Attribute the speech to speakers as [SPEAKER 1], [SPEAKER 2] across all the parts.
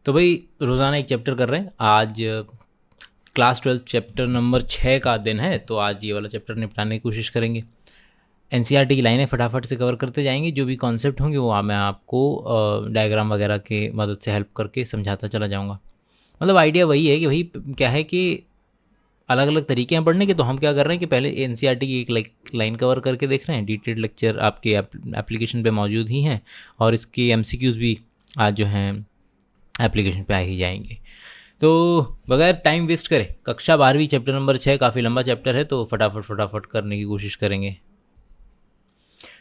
[SPEAKER 1] तो भाई रोज़ाना एक चैप्टर कर रहे हैं। आज क्लास 12 चैप्टर नंबर 6 का दिन है, तो आज ये वाला चैप्टर निपटाने की कोशिश करेंगे। एनसीईआरटी की लाइनें फटाफट से कवर करते जाएंगे। जो भी कॉन्सेप्ट होंगे वो मैं आपको डायग्राम वगैरह के मदद से हेल्प करके समझाता चला जाऊँगा। मतलब आइडिया वही है कि भाई क्या है कि अलग अलग तरीके हैं पढ़ने के। तो हम क्या कर रहे हैं कि पहले एनसीईआरटी की एक लाइन कवर करके देख रहे हैं। डिटेल्ड लेक्चर आपके एप्लीकेशन पे मौजूद ही हैं और इसके एमसीक्यूज़ भी आज जो हैं एप्लीकेशन पे आ ही जाएंगे। तो बगैर टाइम वेस्ट करे कक्षा 12वीं चैप्टर नंबर 6 काफ़ी लंबा चैप्टर है, तो फटाफट फटाफट करने की कोशिश करेंगे।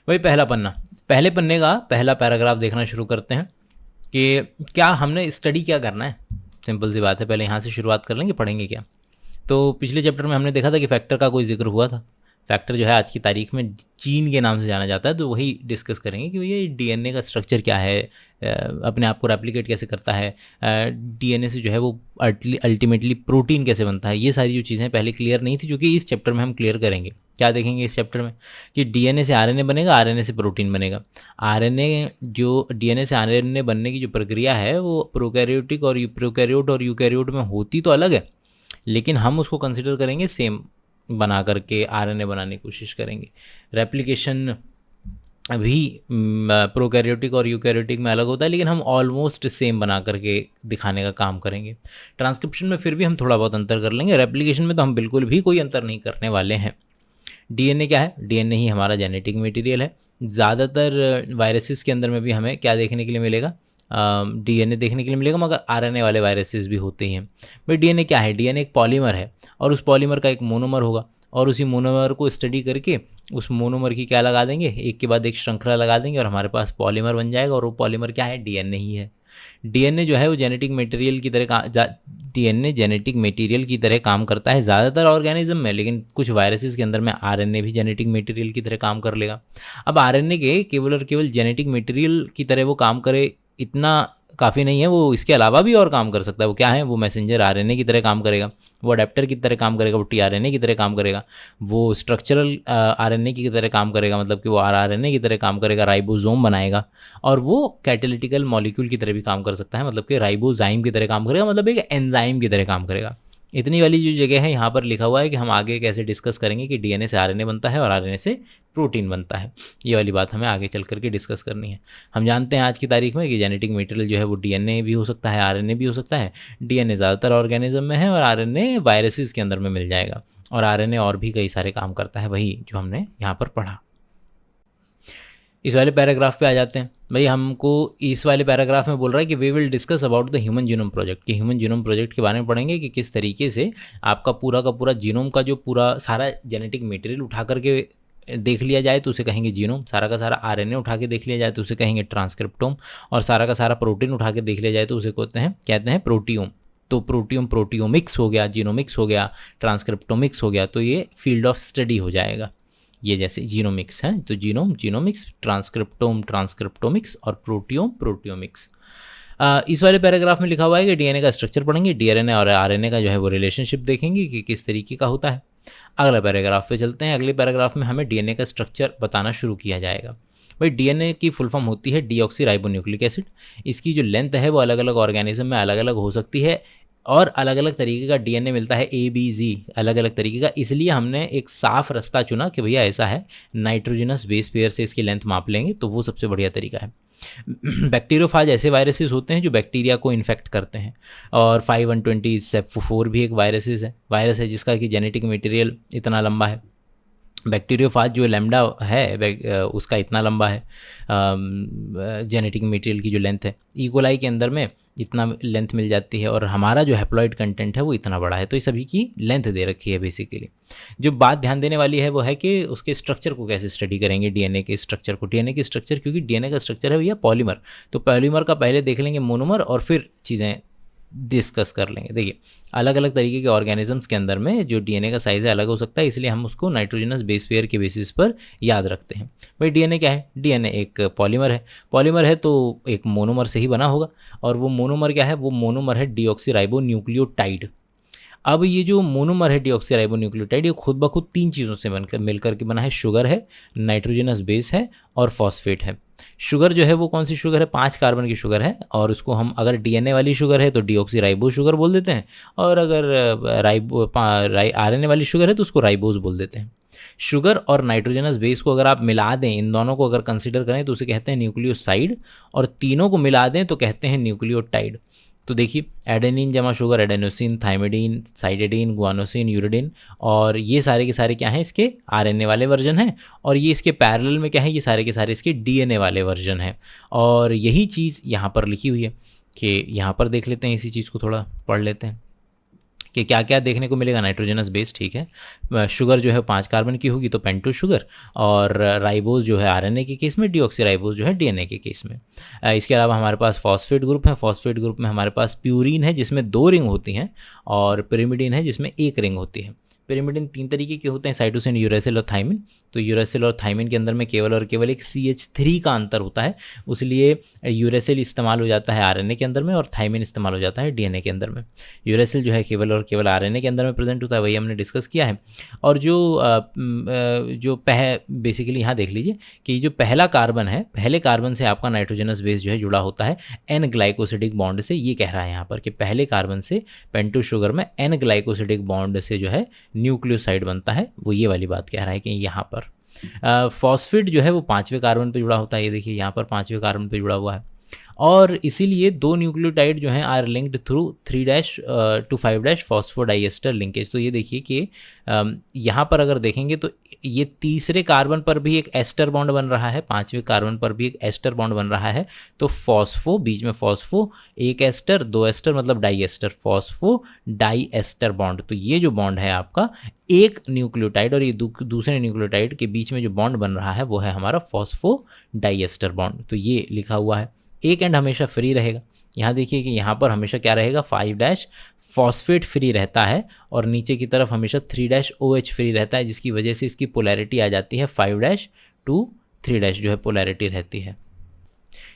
[SPEAKER 1] वही पहला पन्ना, पहले पन्ने का पहला पैराग्राफ देखना शुरू करते हैं कि क्या हमने स्टडी क्या करना है। सिंपल सी बात है, पहले यहाँ से शुरुआत कर लेंगे, पढ़ेंगे क्या। तो पिछले चैप्टर में हमने देखा था कि फैक्टर का कोई जिक्र हुआ था। फैक्टर जो है आज की तारीख में जीन के नाम से जाना जाता है। तो वही डिस्कस करेंगे कि भैया डीएनए का स्ट्रक्चर क्या है, अपने आप को रेप्लिकेट कैसे करता है, डीएनए से जो है वो अल्टीमेटली प्रोटीन कैसे बनता है। ये सारी जो चीज़ें पहले क्लियर नहीं थी, जो कि इस चैप्टर में हम क्लियर करेंगे। क्या देखेंगे इस चैप्टर में कि डीएनए से आरएनए बनेगा, आरएनए से प्रोटीन बनेगा। आरएनए जो डीएनए से आरएनए बनने की जो प्रक्रिया है वो प्रोकैरियोटिक और यूकैरियोट में होती तो अलग है, लेकिन हम उसको कंसिडर करेंगे सेम बना करके आरएनए बनाने की कोशिश करेंगे। रेप्लिकेशन भी प्रोकैरियोटिक और यूकैरियोटिक में अलग होता है, लेकिन हम ऑलमोस्ट सेम बना करके दिखाने का काम करेंगे। ट्रांसक्रिप्शन में फिर भी हम थोड़ा बहुत अंतर कर लेंगे, रेप्लिकेशन में तो हम बिल्कुल भी कोई अंतर नहीं करने वाले हैं। डीएनए क्या है? डीएनए ही हमारा जेनेटिक मटेरियल है। ज़्यादातर वायरसेस के अंदर में भी हमें क्या देखने के लिए मिलेगा? डीएनए देखने के लिए मिलेगा, मगर आरएनए वाले वायरसेस भी होते ही हैं। भाई डीएनए क्या है? डीएनए एक पॉलीमर है और उस पॉलीमर का एक मोनोमर होगा, और उसी मोनोमर को स्टडी करके उस मोनोमर की क्या लगा देंगे, एक के बाद एक श्रृंखला लगा देंगे और हमारे पास पॉलीमर बन जाएगा। और वो पॉलीमर क्या है? डीएनए ही है। डीएनए जो है वो जेनेटिक मटेरियल की तरह डीएनए जेनेटिक मटेरियल की तरह काम करता है ज़्यादातर ऑर्गेनिज्म में, लेकिन कुछ वायरसेस के अंदर में आरएनए भी जेनेटिक मटेरियल की तरह काम कर लेगा। अब आरएनए के केवल और केवल जेनेटिक मटेरियल की तरह वो काम करे इतना काफ़ी नहीं है, वो इसके अलावा भी और काम कर सकता है। वो क्या है? वो मैसेंजर आरएनए की तरह काम करेगा, वो अडेप्टर की तरह काम करेगा, वो टीआरएनए की तरह काम करेगा, वो स्ट्रक्चरल आरएनए की तरह काम करेगा, मतलब कि वो आरएनए की तरह काम करेगा, राइबोसोम बनाएगा। और वो कैटेलिटिकल मॉलिक्यूल की तरह भी काम कर सकता है, मतलब कि राइबोजाइम की तरह काम करेगा, मतलब एक एंजाइम की तरह काम करेगा। इतनी वाली जो जगह है यहाँ पर लिखा हुआ है कि हम आगे कैसे डिस्कस करेंगे कि डीएनए से आरएनए बनता है और आरएनए से प्रोटीन बनता है। ये वाली बात हमें आगे चल करके डिस्कस करनी है। हम जानते हैं आज की तारीख में कि जेनेटिक मटेरियल जो है वो डीएनए भी हो सकता है, आरएनए भी हो सकता है। डीएनए ज़्यादातर ऑर्गेनिज्म में है और आरएनए वायरसेस के अंदर में मिल जाएगा। और आरएनए और भी कई सारे काम करता है, वही जो हमने यहाँ पर पढ़ा। इस वाले पैराग्राफ पे आ जाते हैं। भाई हमको इस वाले पैराग्राफ में बोल रहा है कि we will discuss about the human genome project, कि ह्यूमन जीनोम प्रोजेक्ट के बारे में पढ़ेंगे कि किस तरीके से आपका पूरा का पूरा जीनोम का जो पूरा सारा जेनेटिक मटेरियल उठा करके देख लिया जाए तो उसे कहेंगे जीनोम, सारा का सारा आरएनए उठा के देख लिया जाए तो उसे कहेंगे ट्रांसक्रिप्टोम, और सारा का सारा प्रोटीन उठा के देख लिया जाए तो उसे कहते हैं प्रोटियोम। तो प्रोटियोमिक्स हो गया, जीनोमिक्स हो गया, ट्रांसक्रिप्टोमिक्स हो गया, तो ये फील्ड ऑफ स्टडी हो जाएगा। ये जैसे जीनोमिक्स है तो जीनोमिक्स, ट्रांसक्रिप्टोमिक्स और प्रोटियोमिक्स। इस वाले पैराग्राफ में लिखा हुआ है कि डीएनए का स्ट्रक्चर पढ़ेंगे, डीआरएनए और आरएनए का जो है वो रिलेशनशिप देखेंगे कि किस तरीके का होता है। अगला पैराग्राफ पे चलते हैं। अगले पैराग्राफ में हमें डीएनए का स्ट्रक्चर बताना शुरू किया जाएगा। भाई डीएनए की फुल फॉर्म होती है डीऑक्सी राइबोन्यूक्लिक एसिड। इसकी जो लेंथ है वो अलग अलग ऑर्गेनिज्म में अलग अलग हो सकती है और अलग अलग तरीके का डीएनए मिलता है, ABG अलग अलग तरीके का। इसलिए हमने एक साफ रास्ता चुना कि भैया ऐसा है, नाइट्रोजनस बेस पेयर से इसकी लेंथ माप लेंगे तो वो सबसे बढ़िया तरीका है। बैक्टीरियोफाज ऐसे वायरसेस होते हैं जो बैक्टीरिया को इन्फेक्ट करते हैं, और 5120 भी एक वायरस है जिसका कि जेनेटिक मटेरियल इतना लंबा है। बैक्टीरियोफाज जो लैम्डा है उसका इतना लंबा है जेनेटिक मटेरियल की जो लेंथ है। इकोलाई के अंदर में इतना लेंथ मिल जाती है और हमारा जो हैप्लॉइड कंटेंट है वो इतना बड़ा है। तो ये सभी की लेंथ दे रखी है बेसिकली। जो बात ध्यान देने वाली है वो है कि उसके स्ट्रक्चर को कैसे स्टडी करेंगे, डीएनए के स्ट्रक्चर को। डीएनए की स्ट्रक्चर, क्योंकि डीएनए का स्ट्रक्चर है भैया पॉलीमर, तो पॉलीमर का पहले देख लेंगे मोनोमर और फिर चीज़ें डिस्कस कर लेंगे। देखिए अलग अलग तरीके के ऑर्गेनिजम्स के अंदर में जो डीएनए का साइज़ है अलग हो सकता है, इसलिए हम उसको नाइट्रोजनस बेस पेयर के बेसिस पर याद रखते हैं। भाई डीएनए क्या है? डीएनए एक पॉलीमर है तो एक मोनोमर से ही बना होगा, और वो मोनोमर क्या है? वो मोनोमर है डीऑक्सीराइबोन्यूक्लियोटाइड। अब ये जो मोनोमर है डीऑक्सीराइबोन्यूक्लियोटाइड, ये खुद ब खुद तीन चीज़ों से मिलकर के बना है। शुगर है, नाइट्रोजनस बेस है और फॉस्फेट है। शुगर जो है वो कौन सी शुगर है, 5 कार्बन की शुगर है, और उसको हम अगर डीएनए वाली शुगर है तो डीऑक्सी राइबोज शुगर बोल देते हैं, और अगर आरएनए वाली शुगर है तो उसको राइबोज बोल देते हैं। शुगर और नाइट्रोजनस बेस को अगर आप मिला दें, इन दोनों को अगर कंसिडर करें तो उसे कहते हैं न्यूक्लियोसाइड, और तीनों को मिला दें तो कहते हैं न्यूक्लियोटाइड। तो देखिए, एडेनिन जमा sugar adenosine, thymidine, cytidine, guanosine, uridine, और ये सारे के सारे क्या हैं, इसके आरएनए वाले वर्जन हैं, और ये इसके पैरेलल में क्या है, ये सारे के सारे इसके डीएनए वाले वर्जन हैं। और यही चीज़ यहाँ पर लिखी हुई है कि यहाँ पर देख लेते हैं, इसी चीज़ को थोड़ा पढ़ लेते हैं कि क्या क्या देखने को मिलेगा। नाइट्रोजनस बेस, ठीक है, शुगर जो है 5 कार्बन की होगी तो पेंटोज शुगर, और राइबोज जो है आरएनए के केस में, डीऑक्सी राइबोज जो है डीएनए के केस में। इसके अलावा हमारे पास फॉस्फेट ग्रुप है। फॉस्फेट ग्रुप में हमारे पास प्यूरिन है जिसमें 2 रिंग होती हैं, और पिरिमिडिन है जिसमें 1 रिंग होती है। पिरिमिडिन 3 तरीके के होते हैं, साइटोसिन, यूरेसिल और थाइमिन। तो यूरेसिल और थाइमिन के अंदर में केवल और केवल एक CH3 का अंतर होता है, उसलिए यूरेसिल इस्तेमाल हो जाता है आरएनए के अंदर में और थाइमिन इस्तेमाल हो जाता है डीएनए के अंदर में। यूरेसिल जो है केवल और केवल आरएनए के अंदर में प्रेजेंट होता है, वही हमने डिस्कस किया है। और जो बेसिकली यहाँ देख लीजिए कि जो पहला कार्बन है, पहले कार्बन से आपका नाइट्रोजनस बेस जो है जुड़ा होता है N ग्लाइकोसिडिक बॉन्ड से। ये कह रहा है यहाँ पर कि पहले कार्बन से पेंटोज शुगर में N ग्लाइकोसिडिक बॉन्ड से जो है न्यूक्लियोसाइड बनता है, वो ये वाली बात कह रहा है कि यहाँ पर फॉस्फेट जो है वो 5वें कार्बन पे जुड़ा होता है। ये देखिए यहाँ पर 5वें कार्बन पे जुड़ा हुआ है, और इसीलिए 2 न्यूक्लियोटाइड जो हैं are linked through 3' to 5' phosphodiester linkage. तो ये देखिए कि यहाँ पर अगर देखेंगे तो ये तीसरे कार्बन पर भी एक एस्टर बॉन्ड बन रहा है, 5वें कार्बन पर भी एक एस्टर बॉन्ड बन रहा है। तो फॉस्फो, बीच में फॉस्फो, एक एस्टर, 2 एस्टर मतलब डाइएस्टर, फॉस्फो डाइएस्टर बॉन्ड। तो ये जो बॉन्ड है आपका एक न्यूक्लियोटाइड और ये दूसरे न्यूक्लियोटाइड के बीच में जो बॉन्ड बन रहा है वो है हमारा फॉस्फो डाइएस्टर बॉन्ड। तो ये लिखा हुआ है। एक एंड हमेशा फ्री रहेगा। यहाँ देखिए कि यहाँ पर हमेशा क्या रहेगा, 5' फॉस्फेट फ्री रहता है, और नीचे की तरफ हमेशा 3' OH फ्री रहता है, जिसकी वजह से इसकी पोलैरिटी आ जाती है 5' to 3' जो है पोलैरिटी रहती है।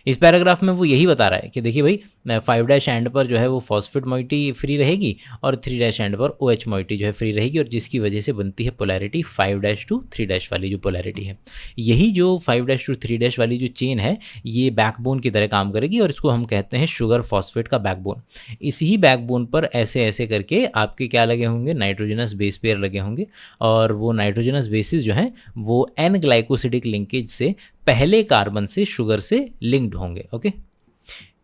[SPEAKER 1] इस पैराग्राफ में वो यही बता रहा है कि देखिए भाई, 5' एंड पर जो है वो फॉस्फेट मोइटी फ्री रहेगी, और 3' एंड पर OH मोइटी जो है फ्री रहेगी, और जिसकी वजह से बनती है पोलैरिटी 5' to 3' वाली जो पोलैरिटी है। यही जो 5' to 3' वाली जो चेन है, ये बैकबोन की तरह काम करेगी, और इसको हम कहते हैं शुगर फॉस्फेट का बैकबोन। इसी बैकबोन पर ऐसे ऐसे करके आपके क्या लगे होंगे, नाइट्रोजनस बेस पेयर लगे होंगे, और वो नाइट्रोजनस बेसिस जो हैं वो N ग्लाइकोसिडिक लिंकेज से पहले कार्बन से शुगर से लिंक्ड होंगे। ओके,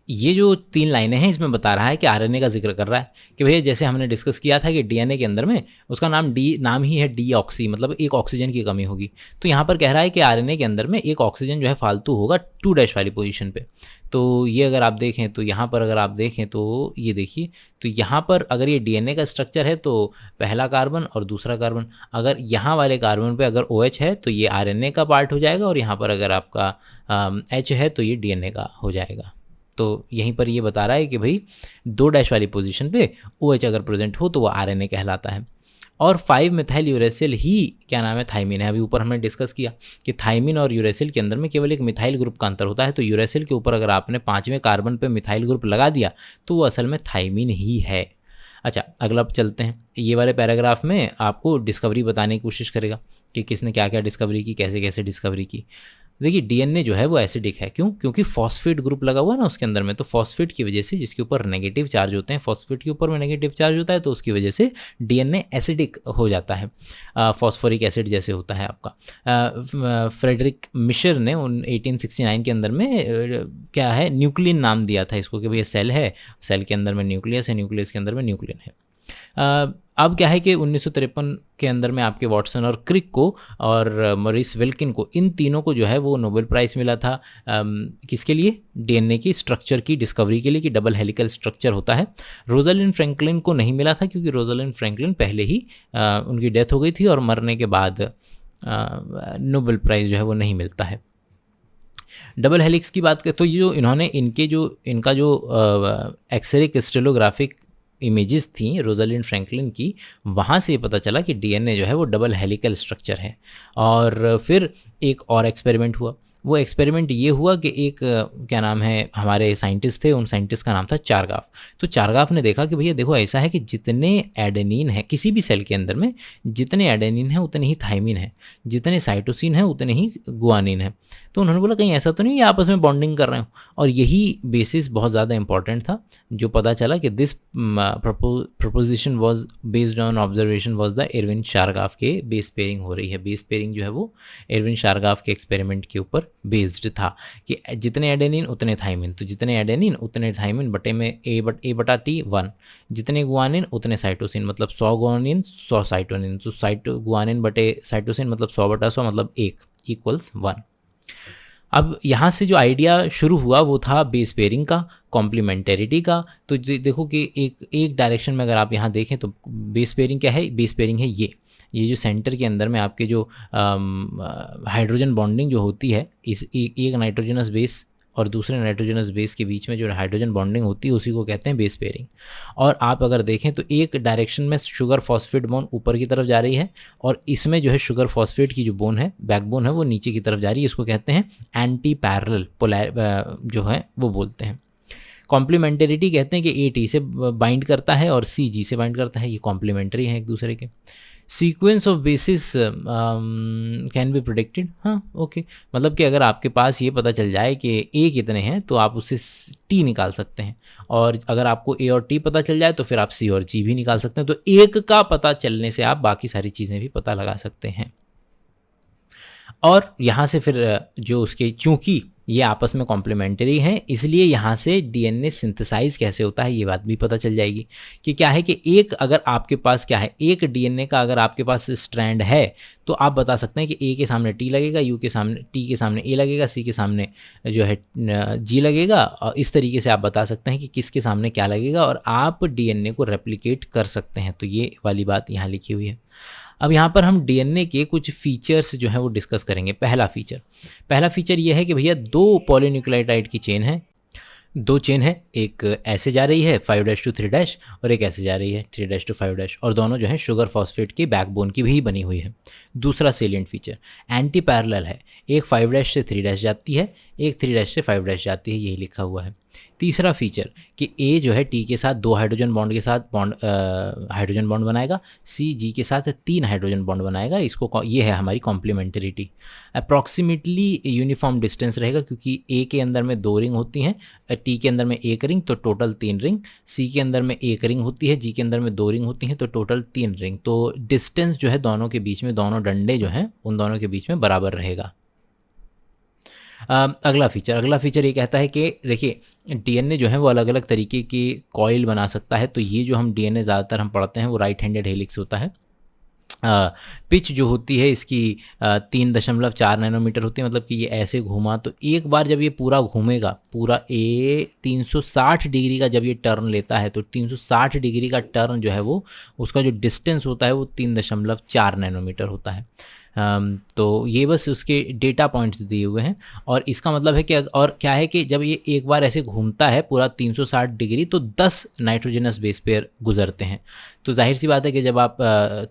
[SPEAKER 1] ये जो 3 लाइनें हैं इसमें बता रहा है कि आरएनए का जिक्र कर रहा है कि भैया जैसे हमने डिस्कस किया था कि डीएनए के अंदर में उसका नाम ही है डीऑक्सी, मतलब एक ऑक्सीजन की कमी होगी। तो यहाँ पर कह रहा है कि आरएनए के अंदर में एक ऑक्सीजन जो है फालतू होगा 2' वाली पोजीशन पे। तो ये अगर आप देखें तो यहाँ पर अगर आप देखें तो ये देखिए, तो यहाँ पर अगर ये डीएनए का स्ट्रक्चर है तो पहला कार्बन और दूसरा कार्बन, अगर यहाँ वाले कार्बन पे अगर OH है तो ये आरएनए का पार्ट हो जाएगा, और यहाँ पर अगर आपका H है तो ये डीएनए का हो जाएगा। तो यहीं पर ये बता रहा है कि भाई 2' वाली पोजीशन पे OH अगर प्रेजेंट हो तो वो आरएनए कहलाता है। और 5 मिथाइल यूरेसिल ही क्या नाम है, थाइमिन है। अभी ऊपर हमने डिस्कस किया कि थाइमिन और यूरेसिल के अंदर में केवल एक मिथाइल ग्रुप का अंतर होता है। तो यूरेसिल के ऊपर अगर आपने 5वें कार्बन पे मिथाइल ग्रुप लगा दिया तो वो असल में थाइमिन ही है। अच्छा, अगला चलते हैं। ये वाले पैराग्राफ में आपको डिस्कवरी बताने की कोशिश करेगा कि किसने क्या क्या डिस्कवरी की, कैसे कैसे डिस्कवरी की। देखिए, डीएनए जो है वो एसिडिक है। क्यों? क्योंकि फॉस्फेट ग्रुप लगा हुआ है ना उसके अंदर में, तो फॉस्फेट की वजह से, जिसके ऊपर नेगेटिव चार्ज होते हैं, फॉस्फेट के ऊपर में नेगेटिव चार्ज होता है, तो उसकी वजह से डीएनए एसिडिक हो जाता है, फॉस्फोरिक एसिड जैसे होता है आपका। फ्रेडरिक मिशर ने 1869 के अंदर में क्या है, न्यूक्लियन नाम दिया था इसको कि भाई सेल है, सेल के अंदर में न्यूक्लियस है, न्यूक्लियस के अंदर में न्यूक्लियन है। अब क्या है कि 1953 के अंदर में आपके वॉटसन और क्रिक को और मॉरिस विल्किन को, इन तीनों को जो है वो नोबेल प्राइज़ मिला था। किसके लिए? डीएनए की स्ट्रक्चर की डिस्कवरी के लिए कि डबल हेलिकल स्ट्रक्चर होता है। रोजालिंड फ्रैंकलिन को नहीं मिला था क्योंकि रोजालिंड फ्रैंकलिन पहले ही उनकी डेथ हो गई थी और मरने के बाद नोबेल प्राइज़ जो है वो नहीं मिलता है। डबल हेलिक्स की बात करें तो ये जो इन्होंने इनका जो एक्सरे क्रिस्टलोग्राफिक इमेजेस थी रोजालिंड फ्रैंकलिन की, वहाँ से पता चला कि डीएनए जो है वो डबल हेलिकल स्ट्रक्चर है। और फिर एक और एक्सपेरिमेंट हुआ। वो एक्सपेरिमेंट ये हुआ कि एक क्या नाम है, हमारे साइंटिस्ट थे, उन साइंटिस्ट का नाम था चारगाफ। तो चारगाफ ने देखा कि भैया देखो ऐसा है कि जितने एडेनिन है किसी भी सेल के अंदर में, जितने एडेनिन है उतने ही थाइमिन है, जितने साइटोसिन है उतने ही गुआनिन है। तो उन्होंने बोला कहीं ऐसा तो नहीं ये आपस में बॉन्डिंग कर रहे हो, और यही बेसिस बहुत ज़्यादा इंपॉर्टेंट था। जो पता चला कि this proposition was based on observation was the Erwin Chargaff के बेस पेयरिंग हो रही है। बेस पेयरिंग जो है वो एरविन शारगाफ के एक्सपेरिमेंट के ऊपर बेस्ड था कि जितने एडेनिन उतने थाइमिन, तो जितने एडेनिन उतने थाइमिन बटे में ए बटा टी 1, जितने गुआनिन उतने साइटोसिन, मतलब 100 गुआनिन 100 साइटोनिन, तो गुआनिन बटे साइटोसिन मतलब 100 बटा 100 मतलब 1 इक्वल्स 1। अब यहाँ से जो आइडिया शुरू हुआ वो था बेस पेयरिंग का, कॉम्प्लीमेंटेरिटी का। तो देखो कि एक डायरेक्शन में अगर आप यहाँ देखें तो बेस पेयरिंग क्या है, बेस पेयरिंग है ये जो सेंटर के अंदर में आपके जो हाइड्रोजन बॉन्डिंग जो होती है, इस एक नाइट्रोजनस बेस और दूसरे नाइट्रोजनस बेस के बीच में जो हाइड्रोजन बॉन्डिंग होती है उसी को कहते हैं बेस पेयरिंग। और आप अगर देखें तो एक डायरेक्शन में शुगर फॉस्फेट बोन ऊपर की तरफ जा रही है, और इसमें जो है शुगर फॉस्फेट की जो बोन है, बैकबोन है, वो नीचे की तरफ जा रही है। इसको कहते हैं एंटी पैरेलल जो है वो बोलते हैं। कॉम्प्लीमेंटरिटी कहते हैं कि ए टी से बाइंड करता है और सी जी से बाइंड करता है, ये कॉम्प्लीमेंट्री हैं एक दूसरे के। Sequence of basis can be predicted, हाँ ओके, मतलब कि अगर आपके पास ये पता चल जाए कि ए कितने हैं तो आप उससे टी निकाल सकते हैं, और अगर आपको ए और टी पता चल जाए तो फिर आप सी और जी भी निकाल सकते हैं। तो एक का पता चलने से आप बाकी सारी चीज़ें भी पता लगा सकते हैं। और यहाँ से फिर जो उसके, चूँकि ये आपस में कॉम्प्लीमेंट्री हैं, इसलिए यहाँ से डीएनए सिंथेसाइज कैसे होता है ये बात भी पता चल जाएगी कि क्या है कि एक अगर आपके पास क्या है, एक डीएनए का अगर आपके पास स्ट्रैंड है तो आप बता सकते हैं कि ए के सामने टी लगेगा, यू के सामने टी के सामने ए लगेगा, सी के सामने जो है जी लगेगा, और इस तरीके से आप बता सकते हैं कि किसके सामने क्या लगेगा, और आप डीएनए को रेप्लिकेट कर सकते हैं। तो ये वाली बात यहाँ लिखी हुई है। अब यहाँ पर हम डीएनए के कुछ फीचर्स जो है वो डिस्कस करेंगे। पहला फीचर ये है कि भैया दो पॉलीन्यूक्लियोटाइड की चेन है, दो चेन है, एक ऐसे जा रही है 5' to 3' और एक ऐसे जा रही है 3' to 5', और दोनों जो है शुगर फॉस्फेट के बैकबोन की भी बनी हुई है। दूसरा सेलिएंट फीचर एंटी पैरेलल है, एक 5' से 3' जाती है, एक 3' से 5' जाती है, यही लिखा हुआ है। तीसरा फीचर कि ए जो है टी के साथ 2 हाइड्रोजन बॉन्ड के साथ हाइड्रोजन बॉन्ड बनाएगा, सी जी के साथ 3 हाइड्रोजन बॉन्ड बनाएगा। इसको ये है हमारी कॉम्प्लीमेंटरिटी। अप्रॉक्सीमेटली यूनिफॉर्म डिस्टेंस रहेगा, क्योंकि ए के अंदर में 2 रिंग होती हैं, टी के अंदर में 1 रिंग, तो टोटल 3 रिंग, सी के अंदर में 1 रिंग होती है, जी के अंदर में 2 रिंग होती हैं, तो टोटल 3 रिंग। तो डिस्टेंस जो है दोनों के बीच में, दोनों डंडे जो हैं उन दोनों के बीच में बराबर रहेगा। अगला फीचर ये कहता है कि देखिए डीएनए जो है वो अलग अलग तरीके की कॉइल बना सकता है। तो ये जो हम डीएनए ज़्यादातर हम पढ़ते हैं वो राइट हैंडेड हेलिक्स होता है। पिच जो होती है इसकी 3.4 नैनोमीटर होती है, मतलब कि ये ऐसे घूमा तो एक बार जब ये पूरा घूमेगा, पूरा 360 डिग्री का जब ये टर्न लेता है, तो 360 डिग्री का टर्न जो है वो उसका जो डिस्टेंस होता है वो 3.4 नैनोमीटर होता है। तो ये बस उसके डेटा पॉइंट्स दिए हुए हैं, और इसका मतलब है कि और क्या है कि जब ये एक बार ऐसे घूमता है पूरा 360 डिग्री तो 10 नाइट्रोजनस बेस पेयर गुजरते हैं। तो जाहिर सी बात है कि जब आप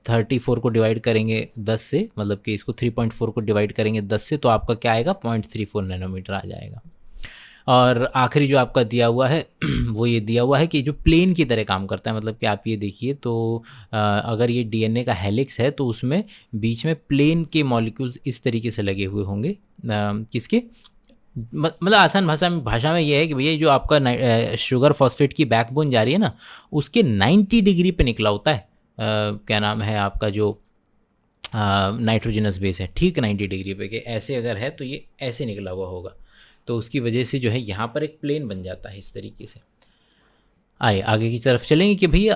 [SPEAKER 1] 34 को डिवाइड करेंगे 10 से, मतलब कि इसको 3.4 को डिवाइड करेंगे 10 से, तो आपका क्या आएगा 0.34 नैनोमीटर आ जाएगा। और आखिरी जो आपका दिया हुआ है वो ये दिया हुआ है कि जो प्लेन की तरह काम करता है, मतलब कि आप ये देखिए तो अगर ये डीएनए का हेलिक्स है तो उसमें बीच में प्लेन के मॉलिक्यूल्स इस तरीके से लगे हुए होंगे। किसके, मतलब आसान भाषा में ये है कि भैया जो आपका शुगर फॉस्फेट की बैकबोन जा रही है ना, उसके 90 डिग्री पे निकला होता है क्या नाम है आपका जो नाइट्रोजनस बेस है, ठीक 90 डिग्री पे, कि ऐसे अगर है तो ये ऐसे निकला हुआ होगा, तो उसकी वजह से जो है यहाँ पर एक प्लेन बन जाता है इस तरीके से। आइए आगे की तरफ चलेंगे कि भैया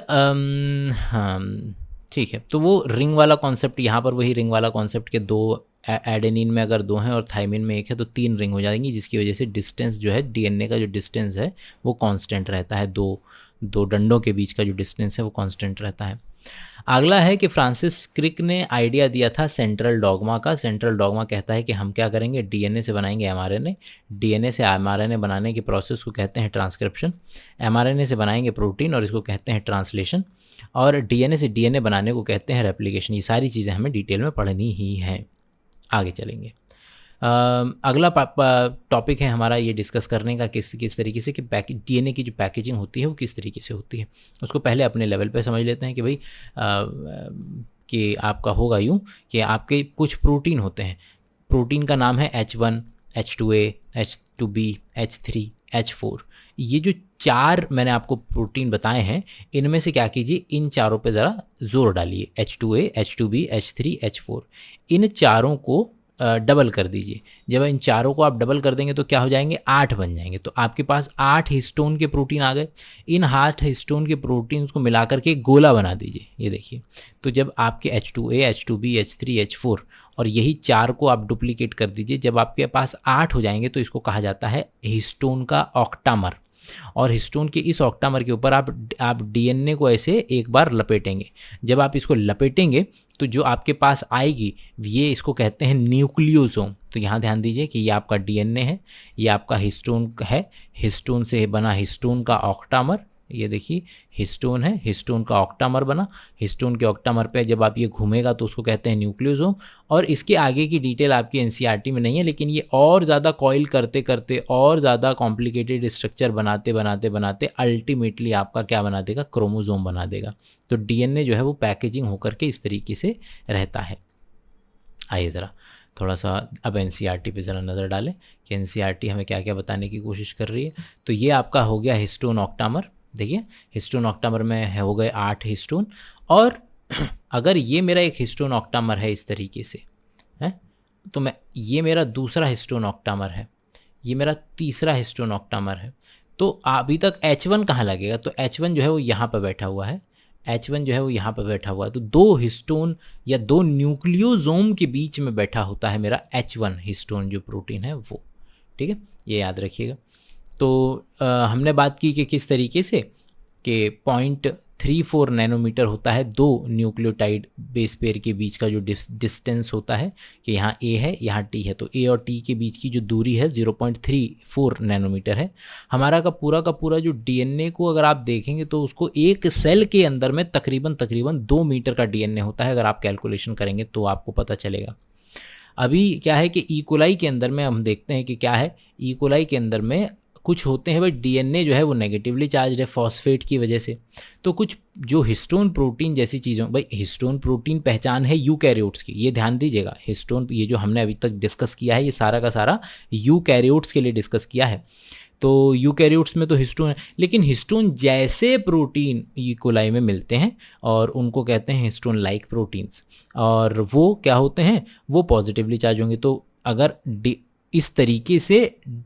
[SPEAKER 1] हाँ ठीक है, तो वो रिंग वाला कॉन्सेप्ट, यहाँ पर वही रिंग वाला कॉन्सेप्ट के दो एडेनिन में अगर 2 हैं और थाइमिन में 1 है तो 3 रिंग हो जाएंगी, जिसकी वजह से डिस्टेंस जो है डीएनए का जो डिस्टेंस है वो कांस्टेंट रहता है, दो डंडों के बीच का जो डिस्टेंस है वो कांस्टेंट रहता है। अगला है कि फ्रांसिस क्रिक ने आइडिया दिया था सेंट्रल डॉगमा का। सेंट्रल डॉगमा कहता है कि हम क्या करेंगे, डीएनए से बनाएंगे एमआरएनए, डीएनए से एमआरएनए बनाने के प्रोसेस को कहते हैं ट्रांसक्रिप्शन, एमआरएनए से बनाएंगे प्रोटीन और इसको कहते हैं ट्रांसलेशन, और डीएनए से डीएनए बनाने को कहते हैं रेप्लिकेशन। ये सारी चीज़ें हमें डिटेल में पढ़नी ही हैं। आगे चलेंगे। अगला टॉपिक है हमारा ये डिस्कस करने का किस तरीके से कि डीएनए की जो पैकेजिंग होती है वो किस तरीके से होती है। उसको पहले अपने लेवल पे समझ लेते हैं कि भाई कि आपका होगा यूँ कि आपके कुछ प्रोटीन होते हैं। प्रोटीन का नाम है H1, H2A, H2B, H3, H4। ये जो 4 मैंने आपको प्रोटीन बताए हैं, इनमें से क्या कीजिए, इन चारों पे ज़रा जोर डालिए। H2A, H2B, H3, H4, इन चारों को डबल कर दीजिए। जब इन चारों को आप डबल कर देंगे तो क्या हो जाएंगे, 8 बन जाएंगे। तो आपके पास 8 हिस्टोन के प्रोटीन आ गए। इन 8 हिस्टोन के प्रोटीन को मिलाकर के एक गोला बना दीजिए। ये देखिए, तो जब आपके H2A, H2B, H3, H4 और यही 4 को आप डुप्लीकेट कर दीजिए, जब आपके पास 8 हो जाएंगे तो इसको कहा जाता है हिस्टोन का ऑक्टामर। और हिस्टोन के इस ऑक्टामर के ऊपर आप डीएनए को ऐसे एक बार लपेटेंगे। जब आप इसको लपेटेंगे तो जो आपके पास आएगी ये इसको कहते हैं न्यूक्लियोसोम। तो यहाँ ध्यान दीजिए कि ये आपका डीएनए है, ये आपका हिस्टोन है, हिस्टोन से बना हिस्टोन का ऑक्टामर। ये देखिए हिस्टोन है, हिस्टोन का ऑक्टामर बना। हिस्टोन के ऑक्टामर पे जब आप ये घूमेगा तो उसको कहते हैं न्यूक्लियोसोम। और इसके आगे की डिटेल आपकी एनसीईआरटी में नहीं है, लेकिन ये और ज़्यादा कॉइल करते करते और ज़्यादा कॉम्प्लिकेटेड स्ट्रक्चर बनाते बनाते बनाते अल्टीमेटली आपका क्या बना देगा, क्रोमोसोम बना देगा। तो डीएनए जो है वो पैकेजिंग होकर के इस तरीके से रहता है। आइए ज़रा थोड़ा सा अब एनसीईआरटी पे ज़रा नज़र डालें कि एनसीईआरटी हमें क्या क्या बताने की कोशिश कर रही है। तो ये आपका हो गया हिस्टोन ऑक्टामर। देखिए हिस्टोन ऑक्टामर में हो गए 8 हिस्टोन। और अगर ये मेरा एक हिस्टोन ऑक्टामर है इस तरीके से है, तो ये मेरा दूसरा हिस्टोन ऑक्टामर है, ये मेरा तीसरा हिस्टोन ऑक्टामर है। तो अभी तक H1 कहाँ लगेगा, तो H1 जो है वो यहाँ पर बैठा हुआ है, H1 जो है वो यहाँ पर बैठा हुआ है। तो 2 हिस्टोन या 2 न्यूक्लियोसोम के बीच में बैठा होता है मेरा H1 हिस्टोन जो प्रोटीन है वो। ठीक है, ये याद रखिएगा। तो हमने बात की कि किस तरीके से कि 0.34 नैनोमीटर होता है 2 न्यूक्लियोटाइड बेस पेयर के बीच का जो डिस्टेंस होता है, कि यहाँ A है यहाँ T है, तो A और T के बीच की जो दूरी है 0.34 नैनोमीटर है। हमारा का पूरा जो डीएनए को अगर आप देखेंगे तो उसको एक सेल के अंदर में तकरीबन 2 मीटर का डीएनए होता है। अगर आप कैलकुलेशन करेंगे तो आपको पता चलेगा। अभी क्या है कि ई-कोलाई के अंदर में हम देखते हैं कि क्या है, ई-कोलाई के अंदर में कुछ होते हैं भाई डीएनए जो है वो नेगेटिवली चार्ज है फॉस्फेट की वजह से। तो कुछ जो हिस्टोन प्रोटीन जैसी चीज़ों, भाई हिस्टोन प्रोटीन पहचान है यूकैरियोट्स की, ये ध्यान दीजिएगा। हिस्टोन ये जो हमने अभी तक डिस्कस किया है ये सारा का सारा यूकैरियोट्स के लिए डिस्कस किया है। तो यूकैरियोट्स में तो हिस्टोन है, लेकिन हिस्टोन जैसे प्रोटीन ई कोलाई में मिलते हैं और उनको कहते हैं हिस्टोन लाइक प्रोटीन्स। और वो क्या होते हैं, वो पॉजिटिवली चार्ज होंगे। तो अगर इस तरीके से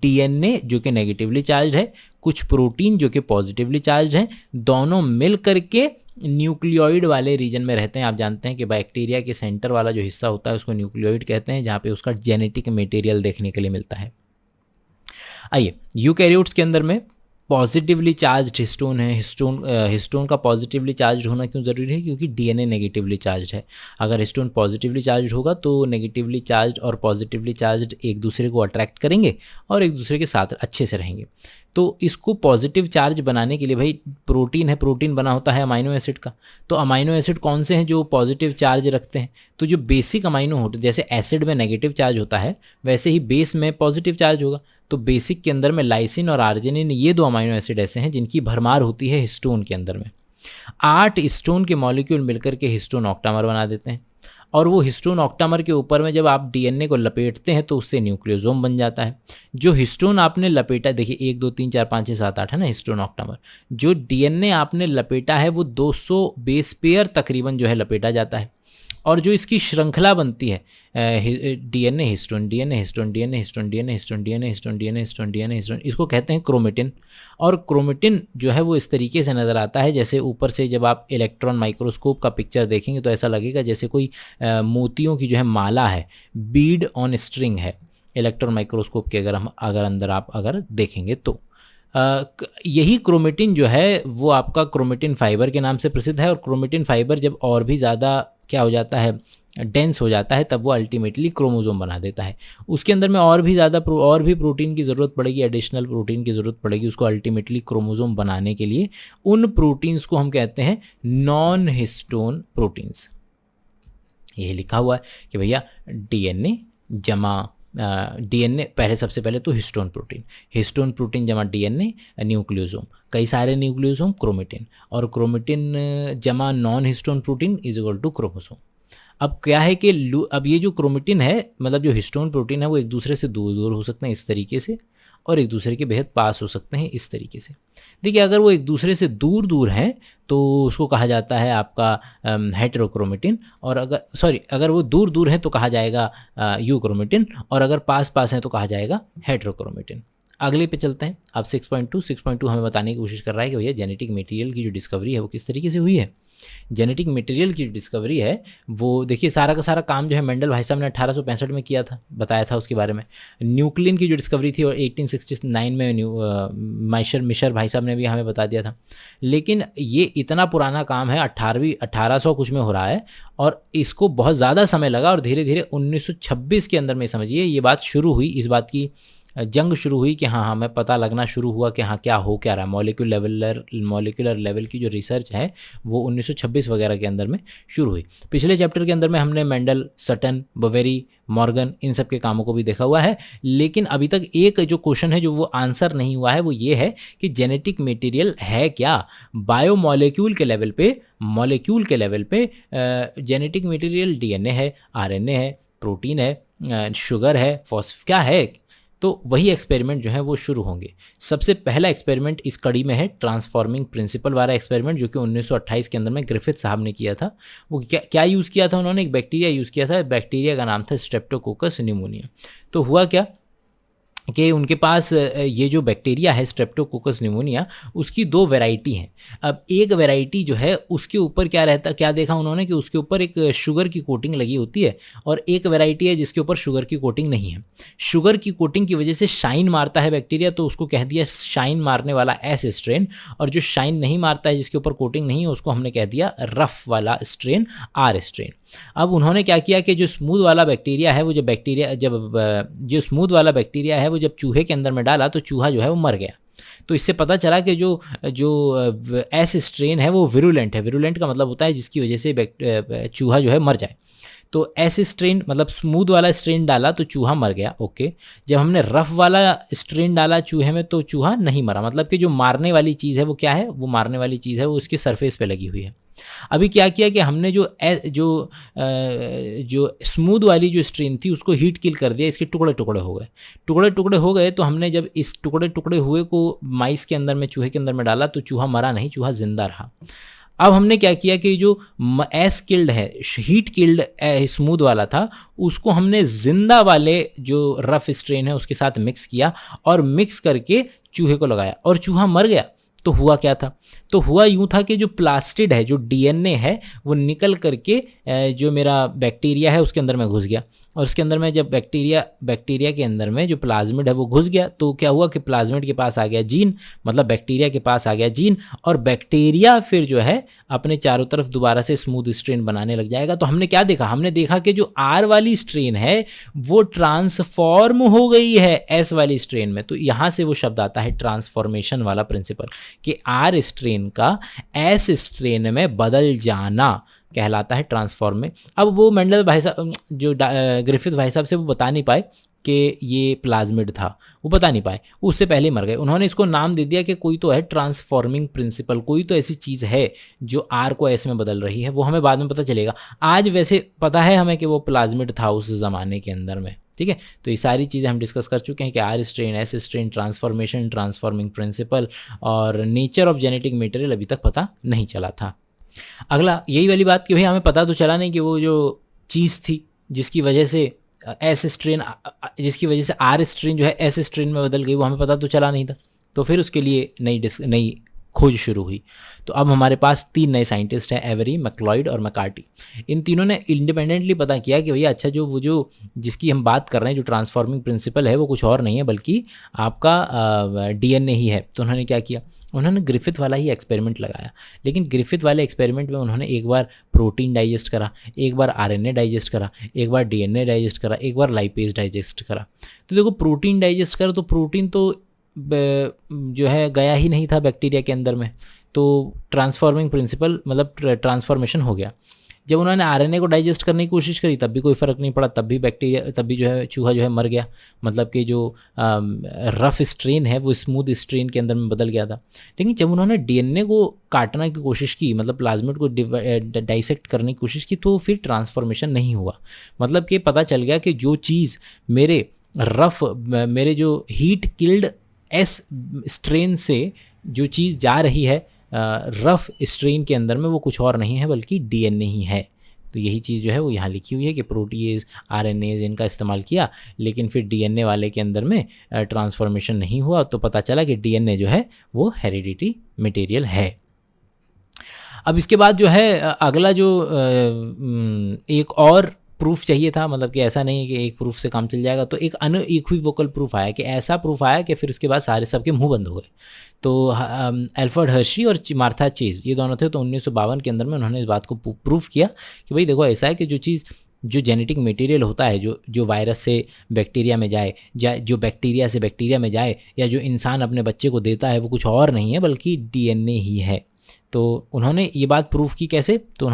[SPEAKER 1] डीएनए जो कि नेगेटिवली चार्ज है, कुछ प्रोटीन जो कि पॉजिटिवली चार्ज हैं, दोनों मिल करके न्यूक्लियोइड वाले रीजन में रहते हैं। आप जानते हैं कि बैक्टीरिया के सेंटर वाला जो हिस्सा होता है उसको न्यूक्लियोइड कहते हैं, जहाँ पे उसका जेनेटिक मटेरियल देखने के लिए मिलता है। आइए, यूकैरियोट्स के अंदर में पॉजिटिवली चार्ज हिस्टोन है। हिस्टोन का पॉजिटिवली चार्ज होना क्यों ज़रूरी है, क्योंकि डीएनए नेगेटिवली चार्ज है। अगर हिस्टोन पॉजिटिवली चार्ज होगा तो नेगेटिवली चार्ज और पॉजिटिवली चार्ज एक दूसरे को अट्रैक्ट करेंगे और एक दूसरे के साथ अच्छे से रहेंगे। तो इसको पॉजिटिव चार्ज बनाने के लिए भाई प्रोटीन है, प्रोटीन बना होता है अमाइनो एसिड का। तो अमाइनो एसिड कौन से हैं जो पॉजिटिव चार्ज रखते हैं, तो जो बेसिक अमाइनो होते, जैसे एसिड में नेगेटिव चार्ज होता है वैसे ही बेस में पॉजिटिव चार्ज होगा। तो बेसिक के अंदर में लाइसिन और आर्जिनिन, ये 2 अमाइनो एसिड ऐसे हैं जिनकी भरमार होती है हिस्टोन के अंदर में। 8 हिस्टोन के मॉलिक्यूल मिलकर के हिस्टोन ऑक्टामर बना देते हैं। और वो हिस्टोन ऑक्टामर के ऊपर में जब आप डीएनए को लपेटते हैं तो उससे न्यूक्लियोसोम बन जाता है। जो हिस्टोन आपने लपेटा, देखिए 1 2 3 4 5 6 7 8 है ना हिस्टोन ऑक्टामर। जो डीएनए आपने लपेटा है वो 200 बेस पेयर तकरीबन जो है लपेटा जाता है। और जो इसकी श्रृंखला बनती है DNA histone, DNA histone, DNA histone, DNA histone, DNA histone, DNA histone, DNA histone, इसको कहते हैं क्रोमेटिन। और क्रोमेटिन जो है वो इस तरीके से नज़र आता है, जैसे ऊपर से जब आप इलेक्ट्रॉन माइक्रोस्कोप का पिक्चर देखेंगे तो ऐसा लगेगा जैसे कोई मोतियों की जो है माला है, बीड ऑन स्ट्रिंग है इलेक्ट्रॉन माइक्रोस्कोप के अगर अंदर आप देखेंगे तो। यही क्रोमेटिन जो है वो आपका क्रोमेटिन फाइबर के नाम से प्रसिद्ध है। और क्रोमेटिन फाइबर जब और भी ज़्यादा क्या हो जाता है, डेंस हो जाता है, तब वो अल्टीमेटली क्रोमोसोम बना देता है। उसके अंदर में और भी प्रोटीन की ज़रूरत पड़ेगी, एडिशनल प्रोटीन की ज़रूरत पड़ेगी उसको अल्टीमेटली क्रोमोसोम बनाने के लिए। उन प्रोटीन्स को हम कहते हैं नॉन हिस्टोन प्रोटीन्स। यही लिखा हुआ है कि भैया डीएनए जमा डीएनए पहले, सबसे पहले तो हिस्टोन प्रोटीन जमा डीएनए न्यूक्लियोसोम, कई सारे न्यूक्लियोसोम क्रोमेटिन, और क्रोमेटिन जमा non histone protein is equal to chromosome. अब क्या है कि अब ये जो क्रोमेटिन है, मतलब जो हिस्टोन प्रोटीन है, वो एक दूसरे से दूर दूर हो सकते हैं इस तरीके से, और एक दूसरे के बेहद पास हो सकते हैं इस तरीके से। देखिए, अगर वो एक दूसरे से दूर दूर हैं तो उसको कहा जाता है आपका हेटेरोक्रोमेटिन, और अगर वो दूर दूर हैं तो कहा जाएगा यूक्रोमेटिन, और अगर पास पास हैं तो कहा जाएगा हेटेरोक्रोमेटिन। अगले पे चलते हैं। अब 6.2 हमें बताने की कोशिश कर रहा है कि भैया जेनेटिक मटेरियल की जो डिस्कवरी है वो किस तरीके से हुई है। जेनेटिक मटेरियल की डिस्कवरी है वो, देखिए, सारा का सारा काम जो है मेंडल भाई साहब ने 1865 में किया था, बताया था उसके बारे में। न्यूक्लियन की जो डिस्कवरी थी और 1869 में मिशर भाई साहब ने भी हमें बता दिया था। लेकिन ये इतना पुराना काम है, 1800 कुछ में हो रहा है, और इसको बहुत ज़्यादा समय लगा, और धीरे धीरे 1926 के अंदर में समझिए ये बात शुरू हुई, इस बात की जंग शुरू हुई कि हाँ हमें पता लगना शुरू हुआ कि हाँ क्या हो क्या रहा है। मॉलिक्यूलर लेवल की जो रिसर्च है वो 1926 वगैरह के अंदर में शुरू हुई। पिछले चैप्टर के अंदर में हमने मेंडल, सटन, बवेरी, मॉर्गन, इन सब के कामों को भी देखा हुआ है। लेकिन अभी तक एक जो क्वेश्चन है जो वो आंसर नहीं हुआ है, वो ये है कि जेनेटिक मटेरियल है क्या। बायोमॉलिक्यूल के लेवल पे जेनेटिक मटेरियल डीएनए है, आरएनए है, प्रोटीन है, शुगर है, क्या है। तो वही एक्सपेरिमेंट जो है वो शुरू होंगे। सबसे पहला एक्सपेरिमेंट इस कड़ी में है ट्रांसफॉर्मिंग प्रिंसिपल वाला एक्सपेरिमेंट, जो कि 1928 के अंदर में ग्रिफिथ साहब ने किया था। वो क्या यूज़ किया था उन्होंने, एक बैक्टीरिया यूज़ किया था, बैक्टीरिया का नाम था स्ट्रेप्टोकोकस न्यूमोनिया। तो हुआ क्या कि उनके पास ये जो बैक्टीरिया है स्ट्रेप्टोकोकस न्यूमोनिया, उसकी दो वैरायटी हैं। अब एक वैरायटी जो है उसके ऊपर क्या देखा उन्होंने कि उसके ऊपर एक शुगर की कोटिंग लगी होती है, और एक वैरायटी है जिसके ऊपर शुगर की कोटिंग नहीं है। शुगर की कोटिंग की वजह से शाइन मारता है बैक्टीरिया, तो उसको कह दिया शाइन मारने वाला एस स्ट्रेन, और जो शाइन नहीं मारता है, जिसके ऊपर कोटिंग नहीं है, उसको हमने कह दिया रफ वाला स्ट्रेन, आर स्ट्रेन। अब उन्होंने क्या किया कि जो स्मूथ वाला बैक्टीरिया है वो जो स्मूथ वाला बैक्टीरिया है वो जब चूहे के अंदर में डाला तो चूहा जो है वो मर गया। तो इससे पता चला कि जो एस स्ट्रेन है वो विरुलेंट है। विरुलेंट का मतलब होता है जिसकी वजह से चूहा जो है मर जाए। तो एस स्ट्रेन मतलब स्मूथ वाला स्ट्रेन डाला तो चूहा मर गया, ओके। जब हमने रफ वाला स्ट्रेन डाला चूहे में तो चूहा नहीं मरा, मतलब कि जो मारने वाली चीज़ है वो क्या है, वो मारने वाली चीज़ है वो उसके सरफेस पे लगी हुई है। अभी क्या किया कि हमने जो स्मूथ वाली जो स्ट्रेन थी उसको हीट किल कर दिया, इसके टुकड़े टुकड़े हो गए। तो हमने जब इस टुकड़े टुकड़े हुए को माइस के अंदर में, चूहे के अंदर में डाला तो चूहा मरा नहीं, चूहा जिंदा रहा। अब हमने क्या किया कि जो एस किल्ड है, हीट किल्ड स्मूथ वाला था, उसको हमने जिंदा वाले जो रफ स्ट्रेन है उसके साथ मिक्स किया, और मिक्स करके चूहे को लगाया और चूहा मर गया। तो हुआ क्या था, तो हुआ यूं था कि जो प्लास्टिड है, जो डीएनए है, वो निकल करके जो मेरा बैक्टीरिया है उसके अंदर में घुस गया, और उसके अंदर में जब बैक्टीरिया के अंदर में जो प्लाज्मिड है वो घुस गया, तो क्या हुआ कि प्लाज्मिड के पास आ गया जीन, मतलब बैक्टीरिया के पास आ गया जीन, और बैक्टीरिया फिर जो है अपने चारों तरफ दोबारा से स्मूथ स्ट्रेन बनाने लग जाएगा। तो हमने क्या देखा, हमने देखा कि जो आर वाली स्ट्रेन है वो ट्रांसफॉर्म हो गई है एस वाली स्ट्रेन में। तो यहाँ से वो शब्द आता है ट्रांसफॉर्मेशन वाला प्रिंसिपल, कि आर स्ट्रेन का एस स्ट्रेन में बदल जाना कहलाता है ट्रांसफॉर्म में। अब वो मेंडल भाई साहब, जो ग्रिफिथ भाई साहब से वो बता नहीं पाए कि ये प्लाज्मिड था, वो बता नहीं पाए, उससे पहले मर गए। उन्होंने इसको नाम दे दिया कि कोई तो है ट्रांसफॉर्मिंग प्रिंसिपल, कोई तो ऐसी चीज़ है जो आर को एस में बदल रही है, वो हमें बाद में पता चलेगा। आज वैसे पता है हमें कि वो प्लाज्मिड था उस ज़माने के अंदर में, ठीक है। तो ये सारी चीज़ें हम डिस्कस कर चुके हैं कि R strain, S strain, transformation, transforming principle और नेचर ऑफ जेनेटिक मटेरियल अभी तक पता नहीं चला था। अगला यही वाली बात कि भाई हमें पता तो चला नहीं कि वो जो चीज़ थी जिसकी वजह से आर स्ट्रेन जो है एस स्ट्रेन में बदल गई, वो हमें पता तो चला नहीं था। तो फिर उसके लिए नई खोज शुरू हुई। तो अब हमारे पास 3 नए साइंटिस्ट हैं, एवरी, मैक्लॉयड और मैकार्टी। इन तीनों ने इंडिपेंडेंटली पता किया कि भैया अच्छा जो जिसकी हम बात कर रहे हैं, जो ट्रांसफॉर्मिंग प्रिंसिपल है, वो कुछ और नहीं है बल्कि आपका डीएनए ही है। तो उन्होंने क्या किया, उन्होंने ग्रिफिथ वाला ही एक्सपेरिमेंट लगाया। लेकिन ग्रिफिथ वाले एक्सपेरिमेंट में उन्होंने एक बार प्रोटीन डाइजेस्ट करा, एक बार आरएनए डाइजेस्ट करा, एक बार डीएनए डाइजेस्ट करा, एक बार लाइपेज डाइजेस्ट करा। तो देखो, प्रोटीन डाइजेस्ट करा तो प्रोटीन तो जो है गया ही नहीं था बैक्टीरिया के अंदर में, तो ट्रांसफॉर्मिंग प्रिंसिपल मतलब ट्रांसफॉर्मेशन हो गया। जब उन्होंने आरएनए को डाइजेस्ट करने की कोशिश करी तब भी कोई फ़र्क नहीं पड़ा, तब भी बैक्टीरिया, तब भी जो है चूहा जो है मर गया, मतलब कि जो रफ स्ट्रेन है वो स्मूथ स्ट्रेन के अंदर में बदल गया था। लेकिन जब उन्होंने डीएनए को काटने की कोशिश की, मतलब प्लाज्मिड को डाइसेक्ट करने की कोशिश की, तो फिर ट्रांसफॉर्मेशन नहीं हुआ। मतलब कि पता चल गया कि जो चीज़ मेरे जो हीट किल्ड एस स्ट्रेन से जो चीज़ जा रही है रफ स्ट्रेन के अंदर में, वो कुछ और नहीं है बल्कि डीएनए ही है। तो यही चीज़ जो है वो यहाँ लिखी हुई है कि प्रोटीएज, आरएनएज इनका इस्तेमाल किया, लेकिन फिर डीएनए वाले के अंदर में ट्रांसफॉर्मेशन नहीं हुआ, तो पता चला कि डीएनए जो है वो हेरिडिटी मटेरियल है। अब इसके बाद जो है अगला जो एक और प्रूफ चाहिए था, मतलब कि ऐसा नहीं है कि एक प्रूफ से काम चल जाएगा, तो एक अनइक्विवोकल प्रूफ आया, कि ऐसा प्रूफ आया कि फिर उसके बाद सारे सबके मुंह बंद हो गए। तो एल्फ्रेड हर्शी और मार्था चेज ये दोनों थे, तो 1952 के अंदर में उन्होंने इस बात को प्रूफ किया कि भाई देखो ऐसा है कि जो चीज़, जो जेनेटिक मटेरियल होता है, जो वायरस से बैक्टीरिया में जाए, जो बैक्टीरिया से बैक्टीरिया में जाए, या जो इंसान अपने बच्चे को देता है, वो कुछ और नहीं है बल्कि डीएनए ही है। तो उन्होंने ये बात प्रूफ की कैसे, तो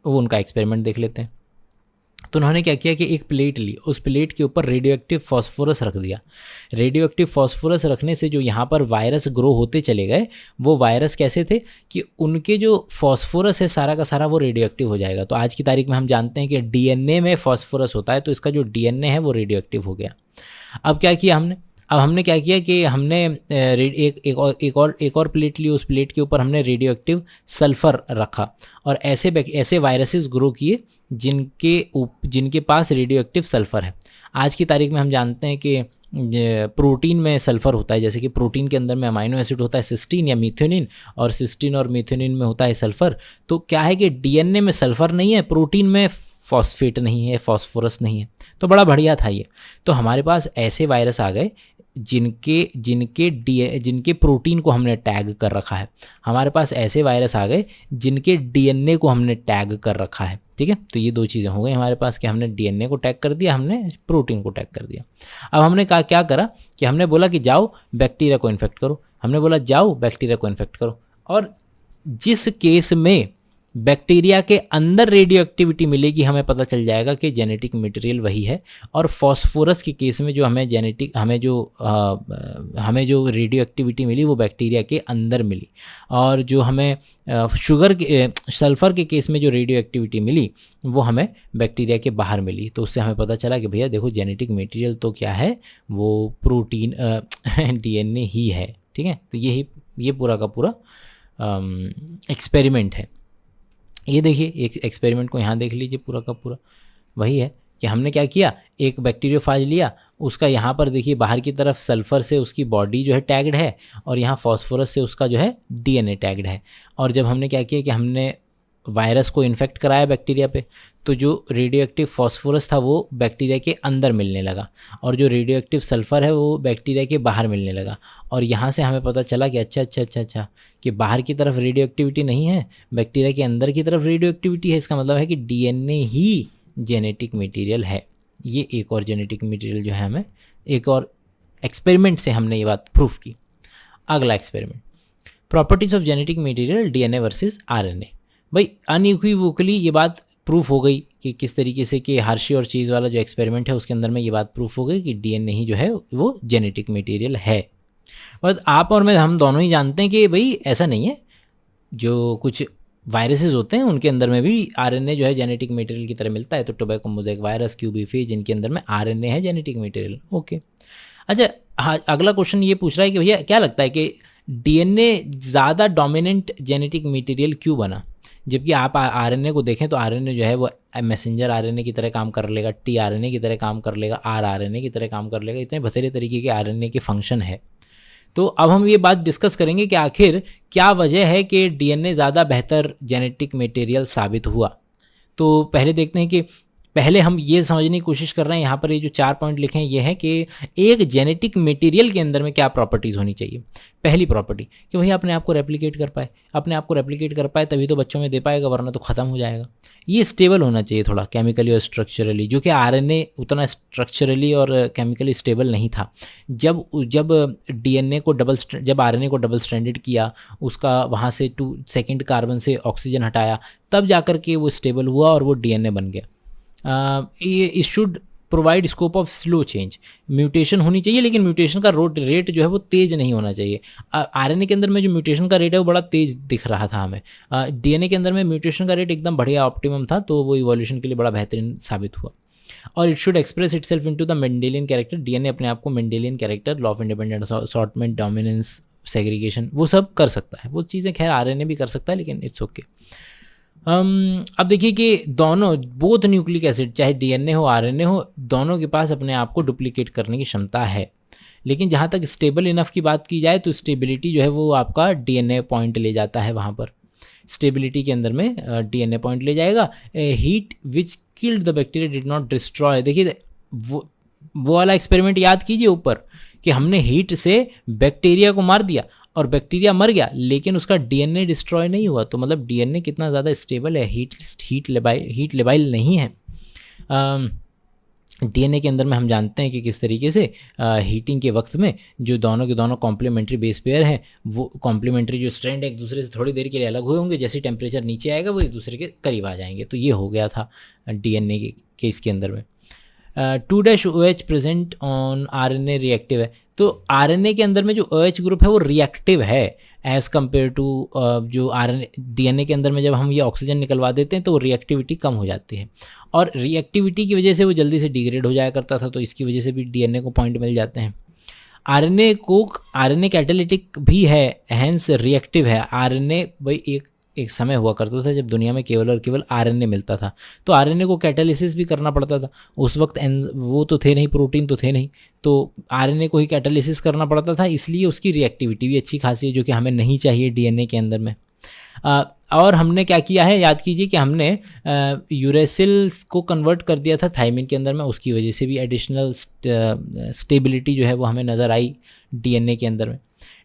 [SPEAKER 1] वो उनका एक्सपेरिमेंट देख लेते हैं। तो उन्होंने क्या किया कि एक प्लेट ली, उस प्लेट के ऊपर रेडियो एक्टिव फॉस्फोरस रख दिया। रेडियो एक्टिव फॉस्फोरस रखने से जो यहाँ पर वायरस ग्रो होते चले गए, वो वायरस कैसे थे कि उनके जो फॉस्फोरस है सारा का सारा वो रेडियो एक्टिव हो जाएगा। तो आज की तारीख में हम जानते हैं कि डीएनए में फॉस्फोरस होता है, तो इसका जो डीएनए है वो रेडियो एक्टिव हो गया। अब क्या किया हमने क्या किया कि हमने एक और प्लेट ली, उस प्लेट के ऊपर हमने रेडियो एक्टिव सल्फ़र रखा, और ऐसे वायरसेस ग्रो किए जिनके पास रेडियो एक्टिव सल्फ़र है। आज की तारीख में हम जानते हैं कि प्रोटीन में सल्फ़र होता है, जैसे कि प्रोटीन के अंदर में अमाइनो एसिड होता है सिस्टीन या मीथेनिन, और सिस्टीन और मीथेनिन में होता है सल्फ़र। तो क्या है कि डीएनए में सल्फ़र नहीं है, प्रोटीन में फॉस्फेट नहीं है, फॉस्फोरस नहीं है, तो बड़ा बढ़िया था ये। तो हमारे पास ऐसे वायरस आ गए जिनके प्रोटीन को हमने टैग कर रखा है। हमारे पास ऐसे वायरस आ गए जिनके डीएनए को हमने टैग कर रखा है। ठीक है, तो ये दो चीज़ें हो गई हमारे पास कि हमने डीएनए को टैग कर दिया, हमने प्रोटीन को टैग कर दिया। अब हमने क्या करा कि हमने बोला कि जाओ बैक्टीरिया को इन्फेक्ट करो। हमने बोला जाओ बैक्टीरिया को इन्फेक्ट करो, और जिस केस में बैक्टीरिया के अंदर रेडियो एक्टिविटी मिलेगी, हमें पता चल जाएगा कि जेनेटिक मटेरियल वही है। और फॉस्फोरस के केस में जो हमें जो रेडियो एक्टिविटी मिली वो बैक्टीरिया के अंदर मिली, और जो हमें सल्फ़र के केस में जो रेडियो एक्टिविटी मिली वो हमें बैक्टीरिया के बाहर मिली। तो उससे हमें पता चला कि भैया देखो जेनेटिक मटेरियल तो क्या है, वो प्रोटीन डीएनए ही है। ठीक है, तो ये पूरा का पूरा एक्सपेरिमेंट है। ये देखिए एक एक्सपेरिमेंट को यहाँ देख लीजिए, पूरा का पूरा वही है कि हमने क्या किया, एक बैक्टीरियोफाज लिया, उसका यहाँ पर देखिए बाहर की तरफ सल्फ़र से उसकी बॉडी जो है टैग्ड है, और यहाँ फॉस्फोरस से उसका जो है डीएनए टैग्ड है। और जब हमने क्या किया कि हमने वायरस को इन्फेक्ट कराया बैक्टीरिया पे, तो जो रेडियो एक्टिव फॉस्फोरस था वो बैक्टीरिया के अंदर मिलने लगा, और जो रेडियो एक्टिव सल्फ़र है वो बैक्टीरिया के बाहर मिलने लगा। और यहाँ से हमें पता चला कि अच्छा कि बाहर की तरफ रेडियो एक्टिविटी नहीं है, बैक्टीरिया के अंदर की तरफ रेडियो एक्टिविटी है। इसका मतलब है कि डीएनए ही जेनेटिक मटेरियल है। ये एक और जेनेटिक मटेरियल जो है, हमें एक और एक्सपेरिमेंट से हमने ये बात प्रूफ की। अगला experiment, properties of genetic material DNA versus RNA. भाई अनइक्विवोकली ये बात प्रूफ हो गई कि किस तरीके से कि हर्शी और चीज़ वाला जो एक्सपेरिमेंट है उसके अंदर में ये बात प्रूफ हो गई कि डीएनए ही जो है वो जेनेटिक मटेरियल है। बट आप और मैं, हम दोनों ही जानते हैं कि भाई ऐसा नहीं है। जो कुछ वायरसेस होते हैं उनके अंदर में भी आरएनए जो है जेनेटिक मटेरियल की तरह मिलता है। तो टोबैको मोज़ेक वायरस, क्यूबीफी, जिनके अंदर में आरएनए है जेनेटिक मटेरियल। ओके, अच्छा हाँ, अगला क्वेश्चन ये पूछ रहा है कि भैया क्या लगता है कि डीएनए ज़्यादा डोमिनेंट जेनेटिक मटेरियल क्यों बना, जबकि आप आरएनए को देखें तो आरएनए जो है वो मैसेंजर आरएनए की तरह काम कर लेगा, टीआरएनए की तरह काम कर लेगा, आरआरएनए की तरह काम कर लेगा। इतने बसेरे तरीके के आरएनए के फंक्शन है। तो अब हम ये बात डिस्कस करेंगे कि आखिर क्या वजह है कि डीएनए ज़्यादा बेहतर जेनेटिक मटेरियल साबित हुआ। तो पहले देखते हैं कि पहले हम ये समझने की कोशिश कर रहे हैं, यहाँ पर ये जो 4 पॉइंट लिखे हैं ये है कि एक जेनेटिक मटेरियल के अंदर में क्या प्रॉपर्टीज़ होनी चाहिए। पहली प्रॉपर्टी कि वही अपने आप को रेप्लिकेट कर पाए, अपने आप को रेप्लिकेट कर पाए तभी तो बच्चों में दे पाएगा, वरना तो ख़त्म हो जाएगा। ये स्टेबल होना चाहिए थोड़ा केमिकली और स्ट्रक्चरली, जो कि आरएनए उतना स्ट्रक्चरली और केमिकली स्टेबल नहीं था। जब जब डीएनए को जब आरएनए को डबल स्ट्रैंडेड किया, उसका वहाँ से 2 सेकंड कार्बन से ऑक्सीजन हटाया, तब जाकर के वो स्टेबल हुआ और वो डीएनए बन गया। ये should provide scope of slow change. Mutation होनी चाहिए, लेकिन म्यूटेशन का रेट जो है वो तेज़ नहीं होना चाहिए। आरएनए के अंदर में जो म्यूटेशन का रेट है वो बड़ा तेज़ दिख रहा था हमें। डीएनए के अंदर में म्यूटेशन का रेट एकदम बढ़िया ऑप्टिमम था, तो वो इवोल्यूशन के लिए बड़ा बेहतरीन साबित हुआ। और it should express itself into the Mendelian character. DNA अपने आप को Mendelian character, law of independent assortment, dominance, segregation, वो सब कर सकता है। वो चीज़ें खैर आरएनए भी कर सकता है, लेकिन इट्स ओके। अब देखिए कि दोनों बोथ न्यूक्लिक एसिड, चाहे डीएनए हो आरएनए हो, दोनों के पास अपने आप को डुप्लीकेट करने की क्षमता है। लेकिन जहाँ तक स्टेबल इनफ की बात की जाए तो स्टेबिलिटी जो है वो आपका डीएनए पॉइंट ले जाता है। वहाँ पर स्टेबिलिटी के अंदर में डीएनए पॉइंट ले जाएगा। Heat which killed the bacteria did not destroy. देखिए वो वाला एक्सपेरिमेंट याद कीजिए ऊपर, कि हमने हीट से बैक्टीरिया को मार दिया और बैक्टीरिया मर गया, लेकिन उसका डीएनए डिस्ट्रॉय नहीं हुआ। तो मतलब डीएनए कितना ज़्यादा स्टेबल है, हीट लेबाइल नहीं है। डीएनए के अंदर में हम जानते हैं कि किस तरीके से हीटिंग के वक्त में जो दोनों के दोनों कॉम्प्लीमेंट्री बेस पेयर हैं, वो कॉम्प्लीमेंट्री जो स्ट्रैंड एक दूसरे से थोड़ी देर के लिए अलग हुए होंगे, जैसे टेम्परेचर नीचे आएगा वो एक दूसरे के करीब आ जाएंगे। तो ये हो गया था डीएनए के केस के अंदर में। 2-OH present on RNA reactive है। तो आरएनए के अंदर में जो OH ग्रुप है वो रिएक्टिव है एज़ कम्पेयर टू जो आरएनए डीएनए के अंदर में जब हम ये ऑक्सीजन निकलवा देते हैं तो रिएक्टिविटी कम हो जाती है, और रिएक्टिविटी की वजह से वो जल्दी से डिग्रेड हो जाया करता था, तो इसकी वजह से भी डीएनए को पॉइंट मिल जाते हैं। आरएनए कैटालिटिक भी है, हैंस रिएक्टिव है। आरएनए भाई एक समय हुआ करता था जब दुनिया में केवल और केवल आरएनए मिलता था, तो आरएनए को कैटालिसिस भी करना पड़ता था। उस वक्त वो तो थे नहीं, प्रोटीन तो थे नहीं, तो आरएनए को ही कैटालिसिस करना पड़ता था, इसलिए उसकी रिएक्टिविटी भी अच्छी खासी है, जो कि हमें नहीं चाहिए डीएनए के अंदर में। और हमने क्या किया है, याद कीजिए कि हमने यूरेसिल को कन्वर्ट कर दिया था थायमिन के अंदर में, उसकी वजह से भी एडिशनल स्टेबिलिटी जो है वो हमें नज़र आई डीएनए के अंदर में।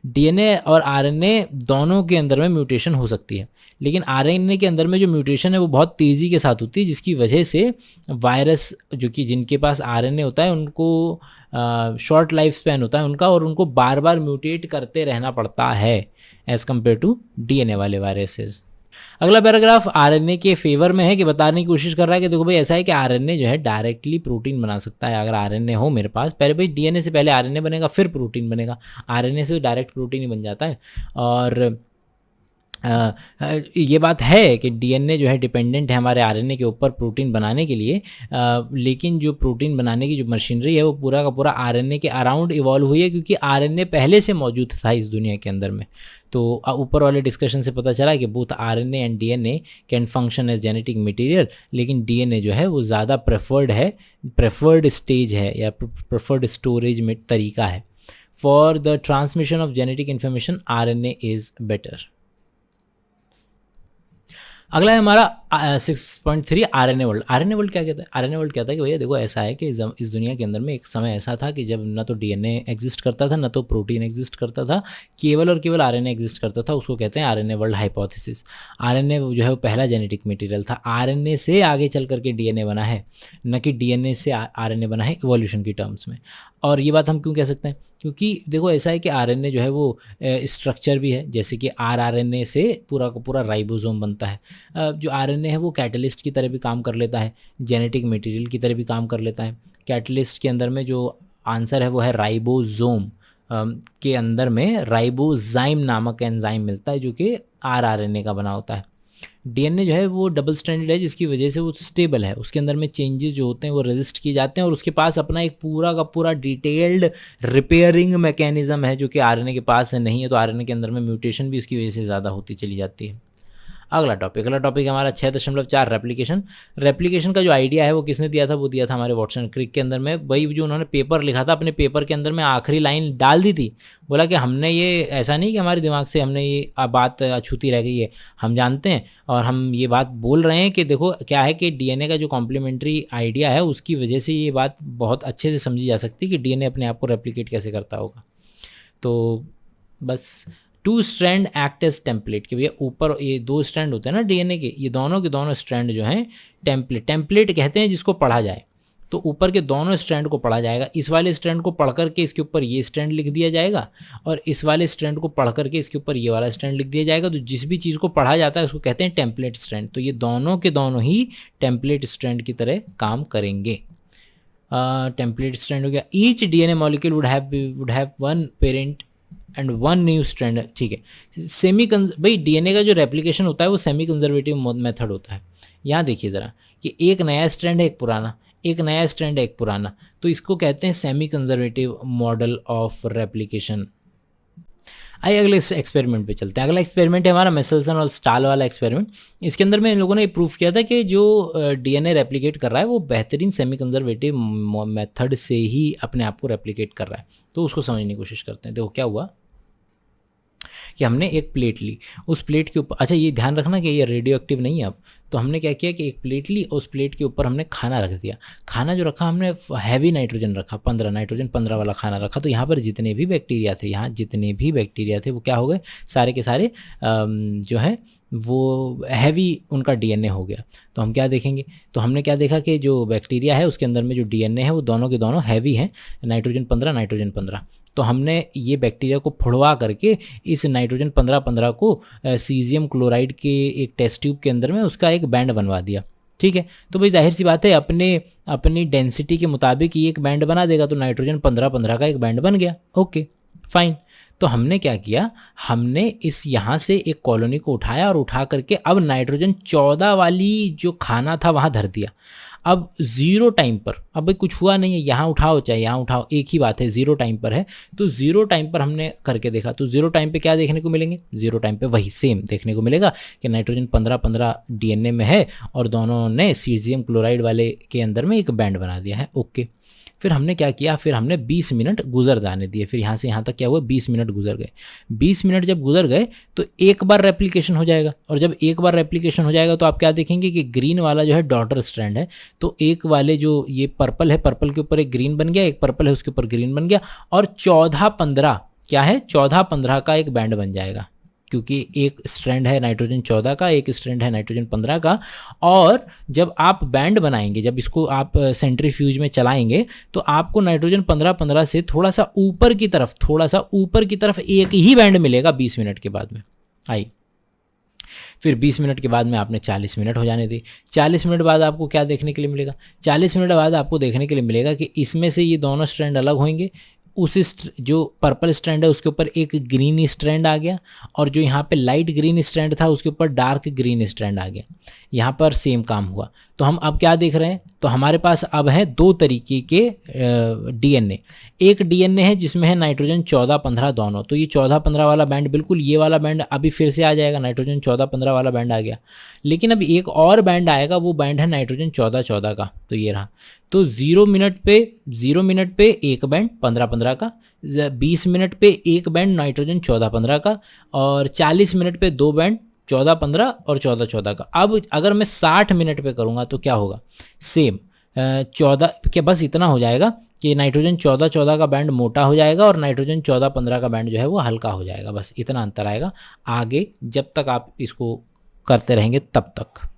[SPEAKER 1] डीएनए और आरएनए दोनों के अंदर में म्यूटेशन हो सकती है, लेकिन आरएनए के अंदर में जो म्यूटेशन है वो बहुत तेज़ी के साथ होती है, जिसकी वजह से वायरस जो कि जिनके पास आरएनए होता है उनको शॉर्ट लाइफ स्पैन होता है उनका, और उनको बार बार म्यूटेट करते रहना पड़ता है एज़ कम्पेयर टू डीएनए वाले वायरसेस। अगला पैराग्राफ आरएनए के फेवर में है, कि बताने की कोशिश कर रहा है कि देखो भाई ऐसा है कि आरएनए जो है डायरेक्टली प्रोटीन बना सकता है। अगर आरएनए हो मेरे पास, पहले भाई डीएनए से पहले आरएनए बनेगा फिर प्रोटीन बनेगा, आरएनए से डायरेक्ट प्रोटीन ही बन जाता है। और ये बात है कि डीएनए जो है डिपेंडेंट है हमारे आरएनए के ऊपर प्रोटीन बनाने के लिए, लेकिन जो प्रोटीन बनाने की जो मशीनरी है वो पूरा का पूरा आरएनए के अराउंड इवॉल्व हुई है, क्योंकि आरएनए पहले से मौजूद था इस दुनिया के अंदर में। तो ऊपर वाले डिस्कशन से पता चला कि both RNA and DNA can function as genetic material, लेकिन डीएनए जो है वो ज़्यादा प्रेफर्ड स्टेज है या प्रेफर्ड स्टोरेज में तरीका है। For the transmission of genetic information RNA is better. अगला है हमारा 6.3 आरएनए वर्ल्ड। आरएनए वर्ल्ड क्या कहता है? आरएनए वर्ल्ड कहता है कि भैया देखो ऐसा है कि इस दुनिया के अंदर में एक समय ऐसा था कि जब ना तो डीएनए एग्जिस्ट करता था, ना तो प्रोटीन एग्जिस्ट करता था, केवल और केवल आरएनए एग्जिस्ट करता था। उसको कहते हैं आरएनए वर्ल्ड हाइपोथेसिस। आरएनए जो है वो पहला जेनेटिक मटेरियल था। आरएनए से आगे चल करके डीएनए बना है, न कि डीएनए से आरएनए बना है इवोल्यूशन की टर्म्स में। और ये बात हम क्यों कह सकते हैं? क्योंकि देखो ऐसा है कि आरएनए जो है वो स्ट्रक्चर भी है, जैसे कि आरएनए से पूरा का पूरा राइबोसोम बनता है। जो आरएनए है वो कैटलिस्ट की तरह भी काम कर लेता है, जेनेटिक मटेरियल की तरह भी काम कर लेता है। कैटलिस्ट के अंदर में जो आंसर है वो है राइबोसोम। के अंदर में राइबोजाइम नामक एंजाइम मिलता है जो कि आरएनए का बना होता है। डीएनए जो है वो डबल स्ट्रैंडेड है, जिसकी वजह से वो स्टेबल है, उसके अंदर में चेंजेस जो होते हैं वो रेजिस्ट किए जाते हैं, और उसके पास अपना एक पूरा का पूरा डिटेल्ड रिपेयरिंग मैकेनिज्म है जो कि आरएनए के पास नहीं है। तो आरएनए के अंदर में म्यूटेशन भी उसकी वजह से ज़्यादा होती चली जाती है। अगला टॉपिक हमारा 6.4 रेप्लिकेशन। रेप्लिकेशन का जो आइडिया है वो किसने दिया था, वो दिया था हमारे वॉटसन क्रिक के अंदर में। वही जो उन्होंने पेपर लिखा था, अपने पेपर के अंदर में आखिरी लाइन डाल दी थी, बोला कि हमने ये ऐसा नहीं कि हमारे दिमाग से हमने ये बात अछूती रह गई है, हम जानते हैं और हम ये बात बोल रहे हैं कि देखो क्या है कि डीएनए का जो कॉम्प्लीमेंट्री आइडिया है उसकी वजह से ये बात बहुत अच्छे से समझी जा सकती है कि डीएनए अपने आप को रेप्लिकेट कैसे करता होगा। तो बस 2 स्ट्रैंड एक्ट एज टेम्पलेट, कि भैया ऊपर ये 2 स्ट्रैंड होते हैं ना डीएनए के, ये दोनों के दोनों स्ट्रैंड जो हैं टेम्पलेट कहते हैं जिसको पढ़ा जाए। तो ऊपर के दोनों स्ट्रैंड को पढ़ा जाएगा, इस वाले स्ट्रैंड को पढ़ करके इसके ऊपर ये स्ट्रैंड लिख दिया जाएगा और इस वाले स्ट्रैंड को पढ़ करके इसके ऊपर ये वाला स्ट्रैंड लिख दिया जाएगा। तो जिस भी चीज़ को पढ़ा जाता है उसको कहते हैं टेम्पलेट स्ट्रैंड। तो ये दोनों के दोनों ही टेम्पलेट स्ट्रैंड की तरह काम करेंगे। टेम्पलेट स्ट्रैंड हो गया। Each DNA molecule would have 1 parent and 1 new strand. ठीक है, भाई डीएनए का जो रेप्लिकेशन होता है वो सेमी कंजर्वेटिव मेथड होता है। यहाँ देखिए ज़रा कि एक नया स्ट्रैंड है एक पुराना, एक नया स्ट्रैंड है एक पुराना, तो इसको कहते हैं semi conservative model of replication. आइए अगले एक्सपेरिमेंट पे चलते हैं। अगला एक्सपेरिमेंट है हमारा मेसेल्सन और स्टाल वाला एक्सपेरिमेंट। इसके अंदर में इन लोगों ने प्रूफ किया था कि जो डीएनए रेप्लिकेट कर रहा है वो बेहतरीन सेमी कंजर्वेटिव मेथड से ही अपने आप को रेप्लिकेट कर रहा है। तो उसको समझने की कोशिश करते हैं। देखो क्या हुआ कि हमने एक प्लेट ली, उस प्लेट के ऊपर, अच्छा ये ध्यान रखना कि ये रेडियो एक्टिव नहीं है अब, तो हमने क्या किया कि एक प्लेट ली, उस प्लेट के ऊपर हमने खाना रख दिया। खाना जो रखा हमने हैवी नाइट्रोजन रखा, 15 नाइट्रोजन 15 वाला खाना रखा। तो यहाँ पर जितने भी बैक्टीरिया थे, यहाँ जितने भी बैक्टीरिया थे वो क्या हो गए, सारे के सारे जो है वो हैवी उनका डीएनए हो गया। तो हम क्या देखेंगे, तो हमने क्या देखा कि जो बैक्टीरिया है उसके अंदर में जो डीएनए है वो दोनों के दोनों हैवी हैं, नाइट्रोजन 15 नाइट्रोजन 15। तो हमने ये बैक्टीरिया को फुड़वा करके इस नाइट्रोजन 15 को सीजियम क्लोराइड के एक टेस्ट ट्यूब के अंदर में उसका एक बैंड बनवा दिया। ठीक है, तो भाई जाहिर सी बात है अपनी डेंसिटी के मुताबिक ये एक बैंड बना देगा। तो नाइट्रोजन 15 का एक बैंड बन गया। Okay fine. तो हमने क्या किया, हमने इस यहाँ से एक कॉलोनी को उठाया और उठा करके अब नाइट्रोजन 14 वाली जो खाना था वहाँ धर दिया। अब 0 टाइम पर, अब भाई कुछ हुआ नहीं है, यहाँ उठाओ चाहे यहाँ उठाओ एक ही बात है, 0 टाइम पर है। तो 0 टाइम पर हमने करके देखा, तो 0 टाइम पे क्या देखने को मिलेंगे, 0 टाइम पे वही सेम देखने को मिलेगा कि नाइट्रोजन 15 डीएनए में है और दोनों ने सीजियम क्लोराइड वाले के अंदर में एक बैंड बना दिया है। ओके, फिर हमने क्या किया, फिर हमने 20 मिनट गुजर जाने दिए। फिर यहाँ से यहाँ तक क्या हुआ, 20 मिनट गुजर गए। 20 मिनट जब गुजर गए तो एक बार रेप्लिकेशन हो जाएगा, और जब एक बार रेप्लिकेशन हो जाएगा तो आप क्या देखेंगे कि ग्रीन वाला जो है डॉटर स्ट्रैंड है, तो एक वाले जो ये पर्पल है, पर्पल के ऊपर एक ग्रीन बन गया, एक पर्पल है उसके ऊपर ग्रीन बन गया, और 14-15 क्या है, 14-15 का एक बैंड बन जाएगा, क्योंकि एक स्ट्रैंड है नाइट्रोजन 14 का, एक स्ट्रैंड है नाइट्रोजन 15 का। और जब आप बैंड बनाएंगे, जब इसको आप सेंट्रीफ्यूज में चलाएंगे तो आपको नाइट्रोजन 15 से थोड़ा सा ऊपर की तरफ एक ही बैंड मिलेगा 20 मिनट के बाद में। आई फिर 20 मिनट के बाद में आपने 40 मिनट हो जाने दी। 40 मिनट बाद आपको क्या देखने के लिए मिलेगा, 40 मिनट बाद आपको देखने के लिए मिलेगा कि इसमें से ये दोनों स्ट्रैंड अलग होंगे। उस जो पर्पल स्ट्रैंड है उसके ऊपर एक ग्रीन स्ट्रैंड आ गया, और जो यहाँ पे लाइट ग्रीन स्ट्रैंड था उसके ऊपर डार्क ग्रीन स्ट्रैंड आ गया। यहाँ पर सेम काम हुआ। तो हम अब क्या देख रहे हैं, तो हमारे पास अब है 2 तरीके के डीएनए। एक डीएनए है जिसमें है नाइट्रोजन 14-15 दोनों, तो ये 14-15 वाला बैंड, बिल्कुल ये वाला बैंड अभी फिर से आ जाएगा, नाइट्रोजन 14-15 वाला बैंड आ गया। लेकिन अब एक और बैंड आएगा, वो बैंड है नाइट्रोजन 14-14 का, तो ये रहा। तो 0 मिनट पे एक बैंड 15-15 का, 20 मिनट पे एक बैंड नाइट्रोजन 14-15 का, और 40 मिनट पे 2 बैंड 14-15 और 14-14 का। अब अगर मैं 60 मिनट पे करूँगा तो क्या होगा, सेम 14 क्या, बस इतना हो जाएगा कि नाइट्रोजन 14-14 का बैंड मोटा हो जाएगा और नाइट्रोजन 14-15 का बैंड जो है वो हल्का हो जाएगा। बस इतना अंतर आएगा। आगे जब तक आप इसको करते रहेंगे तब तक।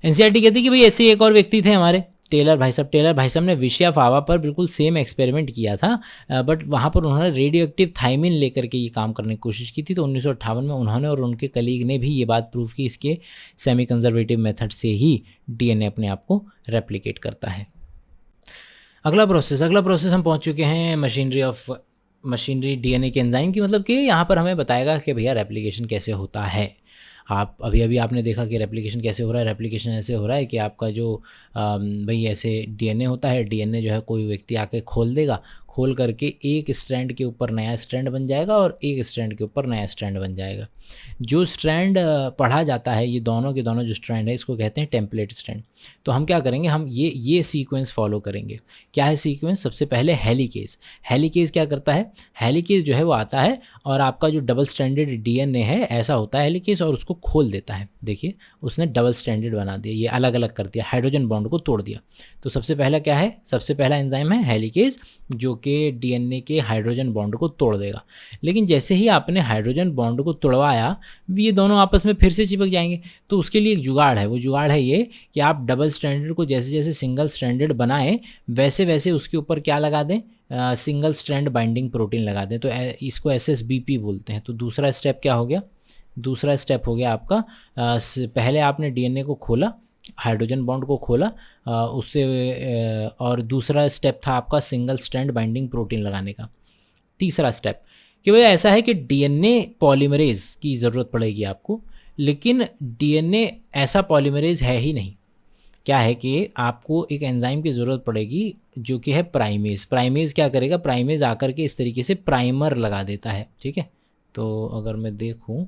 [SPEAKER 1] एनसीईआरटी कहती है कि भाई ऐसे एक और व्यक्ति थे हमारे टेलर भाई साहब ने विषया फावा पर बिल्कुल सेम एक्सपेरिमेंट किया था, बट वहाँ पर उन्होंने रेडियो एक्टिव थाइमिन लेकर के ये काम करने की कोशिश की थी। तो 1958 में उन्होंने और उनके कलीग ने भी ये बात प्रूव की, इसके सेमी कंजर्वेटिव मेथड से ही डीएनए अपने आप को रेप्लिकेट करता है। अगला प्रोसेस हम पहुँच चुके हैं मशीनरी डीएनए के एंजाइम की, मतलब कि यहाँ पर हमें बताएगा कि भैया रेप्लिकेशन कैसे होता है। आप अभी आपने देखा कि रेप्लिकेशन कैसे हो रहा है। रेप्लिकेशन ऐसे हो रहा है कि आपका जो भाई ऐसे डीएनए होता है, डीएनए जो है कोई व्यक्ति आके खोल देगा, खोल करके एक स्ट्रैंड के ऊपर नया स्ट्रैंड बन जाएगा और एक स्ट्रैंड के ऊपर नया स्ट्रैंड बन जाएगा। जो स्ट्रैंड पढ़ा जाता है, ये दोनों के दोनों जो स्ट्रैंड है इसको कहते हैं टेम्पलेट स्ट्रैंड। तो हम क्या करेंगे, हम ये सीक्वेंस फॉलो करेंगे। क्या है सीक्वेंस? सबसे पहले हेलिकेज। हेलिकेज क्या करता है? हेलिकेज जो है वो आता है और आपका जो डबल स्ट्रैंडेड डीएनए है ऐसा होता है हेलिकेज, और उसको खोल देता है। देखिए उसने डबल स्ट्रैंडेड बना दिया, ये अलग अलग कर दिया, हाइड्रोजन बॉन्ड को तोड़ दिया। तो सबसे पहला क्या है? सबसे पहला एंजाइम है हेलिकेज, जो कि डीएनए के हाइड्रोजन बॉन्ड को तोड़ देगा। लेकिन जैसे ही आपने हाइड्रोजन बॉन्ड को तोड़वाया, ये दोनों आपस में फिर से चिपक जाएंगे। तो उसके लिए एक जुगाड़ है, वो जुगाड़ है ये कि आप डबल स्ट्रैंडेड को जैसे जैसे सिंगल स्ट्रैंडेड बनाएं, वैसे वैसे उसके ऊपर क्या लगा दें? सिंगल स्ट्रैंड बाइंडिंग प्रोटीन लगा दें। तो इसको SSBP बोलते हैं। तो दूसरा स्टेप क्या हो गया? दूसरा स्टेप हो गया आपका, पहले आपने डीएनए को खोला, हाइड्रोजन बॉन्ड को खोला उससे, और दूसरा स्टेप था आपका सिंगल स्ट्रैंड बाइंडिंग प्रोटीन लगाने का। तीसरा स्टेप कि भाई ऐसा है कि डीएनए पॉलीमरेज की ज़रूरत पड़ेगी आपको, लेकिन डीएनए ऐसा पॉलीमरेज है ही नहीं। क्या है कि आपको एक एंजाइम की ज़रूरत पड़ेगी जो कि है प्राइमेज। प्राइमेज क्या करेगा? प्राइमेज आकर के इस तरीके से प्राइमर लगा देता है। ठीक है, तो अगर मैं देखूं,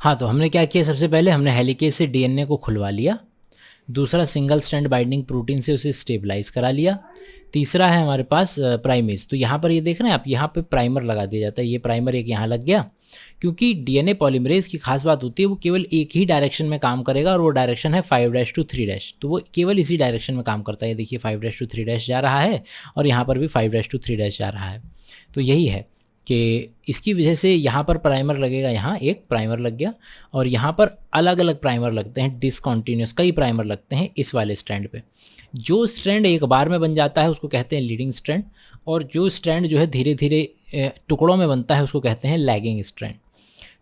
[SPEAKER 1] हाँ, तो हमने क्या किया? सबसे पहले हमने हेलिकेज से डीएनए को खुलवा लिया, दूसरा सिंगल स्ट्रैंड बाइंडिंग प्रोटीन से उसे स्टेबलाइज करा लिया, तीसरा है हमारे पास प्राइमेज। तो यहाँ पर ये देख रहे हैं आप, यहाँ पे प्राइमर लगा दिया जाता है। ये प्राइमर एक यहाँ लग गया, क्योंकि डीएनए पॉलीमरेज की खास बात होती है वो केवल एक ही डायरेक्शन में काम करेगा, और वो डायरेक्शन है 5' to 3'। तो वो केवल इसी डायरेक्शन में काम करता है। देखिए 5' to 3' जा रहा है, और यहाँ पर भी 5' to 3' जा रहा है। तो यही है कि इसकी वजह से यहाँ पर प्राइमर लगेगा, यहाँ एक प्राइमर लग गया, और यहाँ पर अलग अलग प्राइमर लगते हैं, डिसकॉन्टीन्यूस कई प्राइमर लगते हैं इस वाले स्ट्रैंड पे। जो स्ट्रैंड एक बार में बन जाता है उसको कहते हैं लीडिंग स्ट्रैंड, और जो स्ट्रैंड जो है धीरे धीरे टुकड़ों में बनता है उसको कहते हैं लैगिंग स्ट्रैंड।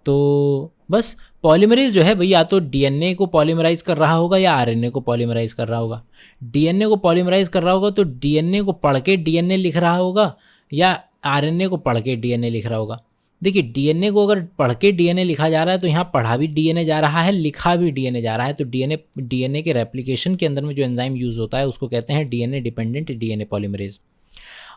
[SPEAKER 1] तो बस पॉलीमरेज जो है भई, या तो डीएनए को पॉलीमराइज कर रहा होगा या आरएनए को पॉलीमराइज कर रहा होगा। डीएनए को पॉलीमराइज कर रहा होगा तो डीएनए को पढ़ के डीएनए लिख रहा होगा, या आरएनए को पढ़ के डीएनए लिख रहा होगा। देखिए डीएनए को अगर पढ़ के डीएनए लिखा जा रहा है तो यहाँ पढ़ा भी डीएनए जा रहा है, लिखा भी डीएनए जा रहा है। तो डीएनए के रेप्लिकेशन के अंदर में जो एंजाइम यूज होता है उसको कहते हैं डीएनए डिपेंडेंट डीएनए पॉलीमरेज।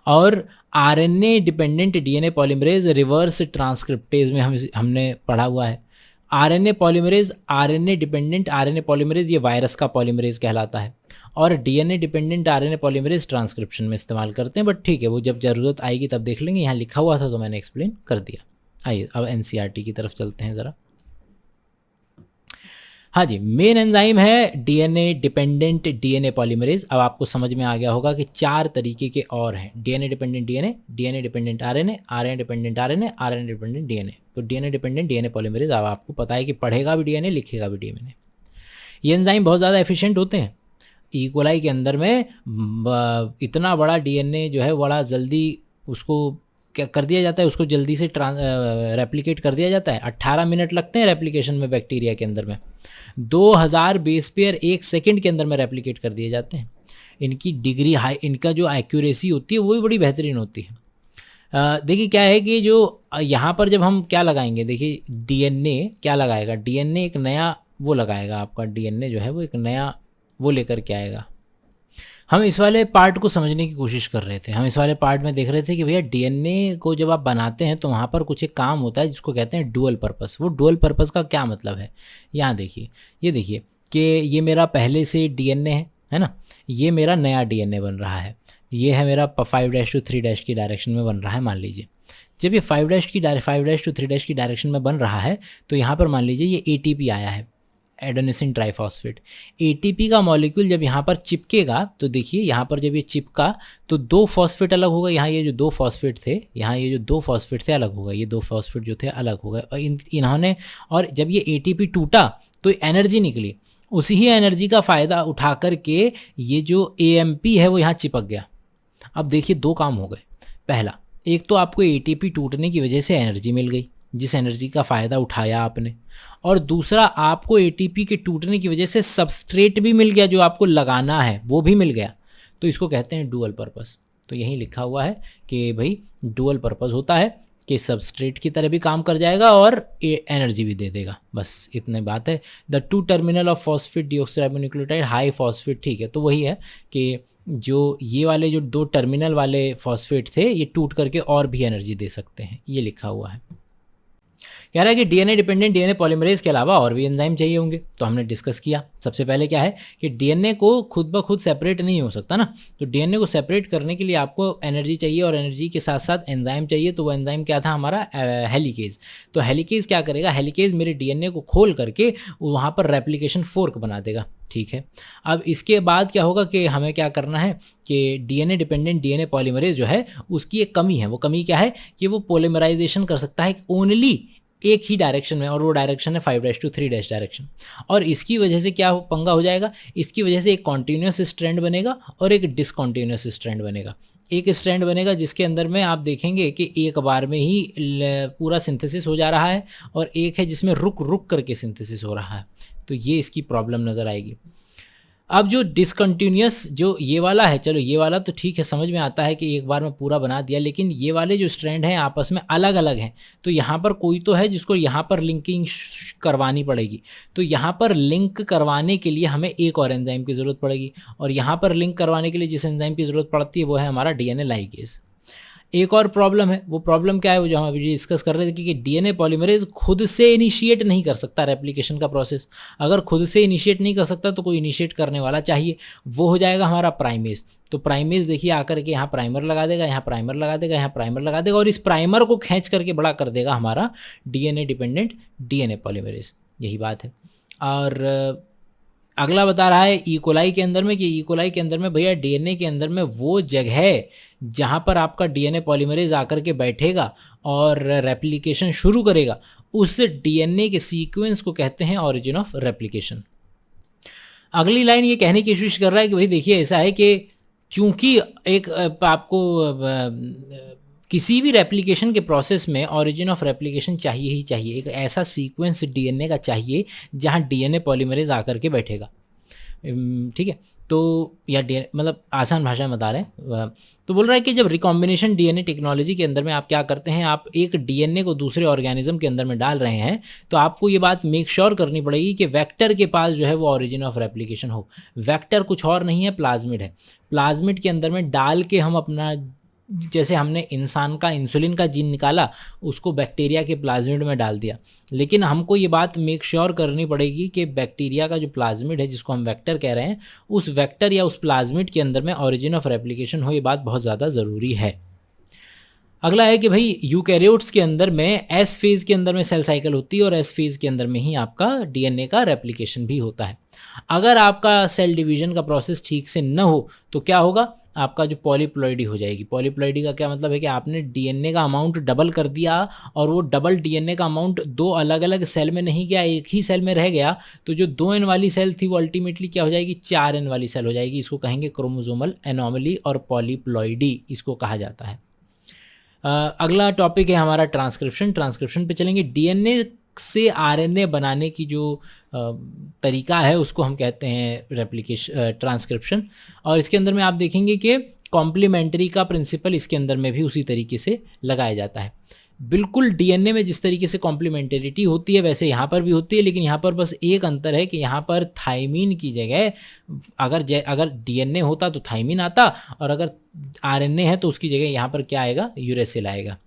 [SPEAKER 1] और RNA dependent DNA polymerase reverse transcriptase में हमने पढ़ा हुआ है। RNA polymerase, RNA dependent RNA polymerase ये वायरस का पॉलीमरेज कहलाता है, और DNA dependent RNA polymerase transcription में इस्तेमाल करते हैं। बट ठीक है, वो जब ज़रूरत आएगी तब देख लेंगे। यहाँ लिखा हुआ था तो मैंने एक्सप्लेन कर दिया। आइए अब एनसीईआरटी की तरफ चलते हैं ज़रा। हाँ जी, मेन एंजाइम है डीएनए डिपेंडेंट डीएनए पॉलीमरेज। अब आपको समझ में आ गया होगा कि 4 तरीके के और हैं, DNA dependent DNA, DNA dependent RNA, RNA dependent RNA, RNA dependent DNA. तो डीएनए डिपेंडेंट डीएनए पॉलीमरेज अब आपको पता है कि पढ़ेगा भी डीएनए, लिखेगा भी डीएनए। ये एंजाइम बहुत ज़्यादा एफिशिएंट होते हैं। ई कोलाई के अंदर में इतना बड़ा डीएनए जो है बड़ा जल्दी उसको क्या कर दिया जाता है, उसको जल्दी से रेप्लिकेट कर दिया जाता है। 18 मिनट लगते हैं रेप्लिकेशन में बैक्टीरिया के अंदर में। 2000 बेस पेयर 1 सेकंड के अंदर में रेप्लिकेट कर दिए जाते हैं। इनकी डिग्री हाई, इनका जो एक्यूरेसी होती है वो भी बड़ी बेहतरीन होती है। देखिए क्या है कि जो यहाँ पर जब हम क्या लगाएंगे, देखिए डीएनए क्या लगाएगा, डीएनए एक नया वो लगाएगा, आपका डीएनए जो है वो एक नया वो लेकर के आएगा। हम इस वाले पार्ट को समझने की कोशिश कर रहे थे। हम इस वाले पार्ट में देख रहे थे कि भैया डीएनए को जब आप बनाते हैं तो वहाँ पर कुछ एक काम होता है जिसको कहते हैं डुअल पर्पस। वो डुअल पर्पस का क्या मतलब है, यहाँ देखिए, ये देखिए कि ये मेरा पहले से डीएनए है ना, ये मेरा नया डीएनए बन रहा है, ये है मेरा 5' to 3' की डायरेक्शन में बन रहा है। मान लीजिए जब ये 5' to 3' की डायरेक्शन में बन रहा है तो यहाँ पर मान लीजिए ये एटीपी आया है, एडेनोसिन ट्राइफॉस्फेट। एटीपी का मॉलिक्यूल जब यहाँ पर चिपकेगा तो देखिए यहाँ पर जब ये चिपका तो 2 फॉस्फेट अलग होगा। यहाँ ये जो 2 फॉस्फेट थे, यहाँ ये जो 2 फॉस्फेट से अलग होगा, ये 2 फॉस्फेट जो थे अलग हो गए। और इन्होंने, और जब ये एटीपी टूटा तो एनर्जी निकली, उसी ही एनर्जी का फ़ायदा उठा करके ये जो एएमपी है वो यहाँ चिपक गया। अब देखिए 2 काम हो गए। पहला, एक तो आपको एटीपी टूटने की वजह से एनर्जी मिल गई, जिस एनर्जी का फ़ायदा उठाया आपने, और दूसरा आपको एटीपी के टूटने की वजह से सबस्ट्रेट भी मिल गया, जो आपको लगाना है वो भी मिल गया। तो इसको कहते हैं डुअल पर्पस। तो यहीं लिखा हुआ है कि भाई डुअल पर्पस होता है कि सबस्ट्रेट की तरह भी काम कर जाएगा और एनर्जी भी दे देगा। बस इतनी बात है। The 2 terminal of phosphate deoxyribonucleotide high phosphate, ठीक है। तो वही है कि जो ये वाले जो 2 टर्मिनल वाले फॉस्फेट थे ये टूट करके और भी एनर्जी दे सकते हैं, ये लिखा हुआ है। कह रहा है कि डीएनए डिपेंडेंट डीएनए पॉलीमरेज के अलावा और भी एंजाइम चाहिए होंगे, तो हमने डिस्कस किया। सबसे पहले क्या है कि डीएनए को खुद ब खुद सेपरेट नहीं हो सकता ना, तो डीएनए को सेपरेट करने के लिए आपको एनर्जी चाहिए और एनर्जी के साथ साथ एंजाइम चाहिए। तो वो एंजाइम क्या था हमारा, हेलिकेज। तो हेलिकेज क्या करेगा, हेलिकेज मेरे डीएनए को खोल करके वहाँ पर रेप्लिकेशन फोर्क बना देगा। ठीक है, अब इसके बाद क्या होगा कि हमें क्या करना है कि डीएनए डिपेंडेंट डीएनए पॉलीमरेज जो है उसकी एक कमी है। वो कमी क्या है कि वो पोलीमराइजेशन कर सकता है ओनली एक ही डायरेक्शन में, और वो डायरेक्शन है 5'3' डायरेक्शन। और इसकी वजह से क्या पंगा हो जाएगा, इसकी वजह से एक कॉन्टिन्यूस स्ट्रैंड बनेगा और एक डिसकॉन्टिन्यूस स्ट्रैंड बनेगा। एक स्ट्रैंड बनेगा जिसके अंदर में आप देखेंगे कि एक बार में ही पूरा सिंथेसिस हो जा रहा है, और एक है जिसमें रुक रुक करके सिंथेसिस हो रहा है। तो ये इसकी प्रॉब्लम नज़र आएगी। अब जो डिसकंटिन्यूस जो ये वाला है, चलो ये वाला तो ठीक है, समझ में आता है कि एक बार में पूरा बना दिया, लेकिन ये वाले जो स्ट्रैंड हैं आपस में अलग अलग हैं। तो यहाँ पर कोई तो है जिसको यहाँ पर लिंकिंग करवानी पड़ेगी। तो यहाँ पर लिंक करवाने के लिए हमें एक और एंजाइम की ज़रूरत पड़ेगी, और यहाँ पर लिंक करवाने के लिए जिस एंजाइम की ज़रूरत पड़ती है वो है हमारा डीएनए लाइगेज। एक और प्रॉब्लम है, वो प्रॉब्लम क्या है, वो जो हम अभी डिस्कस कर रहे थे कि डीएनए पॉलीमरेज खुद से इनिशिएट नहीं कर सकता रेप्लिकेशन का प्रोसेस। अगर खुद से इनिशिएट नहीं कर सकता तो कोई इनिशिएट करने वाला चाहिए, वो हो जाएगा हमारा प्राइमेज। तो प्राइमेज देखिए आकर के यहाँ प्राइमर लगा देगा, यहाँ प्राइमर लगा देगा, यहाँ प्राइमर लगा देगा, और इस प्राइमर को खींच करके बड़ा कर देगा हमारा डीएनए डिपेंडेंट डीएनए पॉलीमरेज। यही बात है। और अगला बता रहा है इकोलाई के अंदर में कि इकोलाई के अंदर में भैया डीएनए के अंदर में वो जगह है जहाँ पर आपका डीएनए पॉलीमरेज आकर के बैठेगा और रेप्लिकेशन शुरू करेगा, उस डीएनए के सीक्वेंस को कहते हैं ऑरिजिन ऑफ रेप्लिकेशन। अगली लाइन ये कहने की कोशिश कर रहा है कि भाई देखिए ऐसा है कि चूंकि एक आपको किसी भी रेप्लिकेशन के प्रोसेस में ऑरिजिन ऑफ रेप्लिकेशन चाहिए ही चाहिए, एक ऐसा सीक्वेंस डीएनए का चाहिए जहां डीएनए पॉलीमरेज आकर के बैठेगा। ठीक है, तो या डीएनए मतलब आसान भाषा में बता रहे हैं, तो बोल रहा है कि जब रिकॉम्बिनेशन डीएनए टेक्नोलॉजी के अंदर में आप क्या करते हैं, आप एक डीएनए को दूसरे ऑर्गेनिज्म के अंदर में डाल रहे हैं, तो आपको ये बात मेक श्योर करनी पड़ेगी कि वेक्टर के पास जो है वो ऑरिजिन ऑफ रेप्लिकेशन हो। वेक्टर कुछ और नहीं है, प्लाज्मिड है। प्लाज्मिड के अंदर में डाल के हम अपना, जैसे हमने इंसान का इंसुलिन का जीन निकाला, उसको बैक्टीरिया के प्लाज्मिड में डाल दिया, लेकिन हमको ये बात मेक श्योर करनी पड़ेगी कि बैक्टीरिया का जो प्लाज्मिड है जिसको हम वेक्टर कह रहे हैं, उस वेक्टर या उस प्लाज्मिड के अंदर में ऑरिजिन ऑफ रेप्लिकेशन हो। ये बात बहुत ज़्यादा ज़रूरी है। अगला है कि भाई यूकैरियोट्स के अंदर में एस फेज़ के अंदर में सेल साइकिल होती है, और एस फेज़ के अंदर में ही आपका डीएनए का रेप्लिकेशन भी होता है। अगर आपका सेल डिवीजन का प्रोसेस ठीक से न हो तो क्या होगा, आपका जो पॉलीप्लॉइडी हो जाएगी। पॉलीप्लॉइडी का क्या मतलब है कि आपने डीएनए का अमाउंट डबल कर दिया, और वो डबल डीएनए का अमाउंट दो अलग अलग सेल में नहीं गया, एक ही सेल में रह गया। तो जो 2n वाली सेल थी वो अल्टीमेटली क्या हो जाएगी, 4n वाली सेल हो जाएगी। इसको कहेंगे क्रोमोसोमल एनोमली और पॉलीप्लॉइडी इसको कहा जाता है। अगला टॉपिक है हमारा ट्रांसक्रिप्शन। ट्रांसक्रिप्शन पे चलेंगे। डीएनए से आरएनए बनाने की जो तरीका है उसको हम कहते हैं रेप्लिकेशन, ट्रांसक्रिप्शन। और इसके अंदर में आप देखेंगे कि कॉम्प्लीमेंट्री का प्रिंसिपल इसके अंदर में भी उसी तरीके से लगाया जाता है। बिल्कुल डीएनए में जिस तरीके से कॉम्प्लीमेंटरिटी होती है वैसे यहाँ पर भी होती है, लेकिन यहाँ पर बस एक अंतर है कि यहाँ पर थाइमीन की जगह अगर डीएनए होता तो थाइमीन आता, और अगर आरएनए है तो उसकी जगह यहाँ पर क्या आएगा, यूरेसिल आएगा।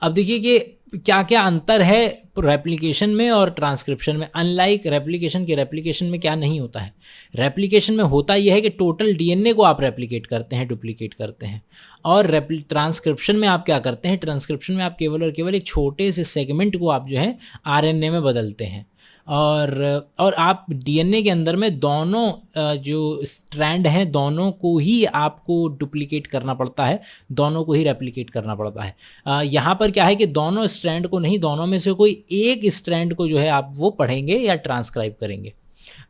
[SPEAKER 1] अब देखिए कि क्या क्या अंतर है रेप्लिकेशन में और ट्रांसक्रिप्शन में। अनलाइक रेप्लिकेशन के, रेप्लिकेशन में क्या नहीं होता है, रेप्लिकेशन में होता यह है कि टोटल डीएनए को आप रेप्लिकेट करते हैं, डुप्लीकेट करते हैं। और ट्रांसक्रिप्शन में आप क्या करते हैं, ट्रांसक्रिप्शन में आप केवल और केवल एक छोटे से सेगमेंट को आप जो है आरएनए में बदलते हैं। और आप डीएनए के अंदर में दोनों जो स्ट्रैंड हैं दोनों को ही आपको डुप्लीकेट करना पड़ता है, दोनों को ही रेप्लिकेट करना पड़ता है। यहाँ पर क्या है कि दोनों स्ट्रैंड को नहीं, दोनों में से कोई एक स्ट्रैंड को जो है आप वो पढ़ेंगे या ट्रांसक्राइब करेंगे।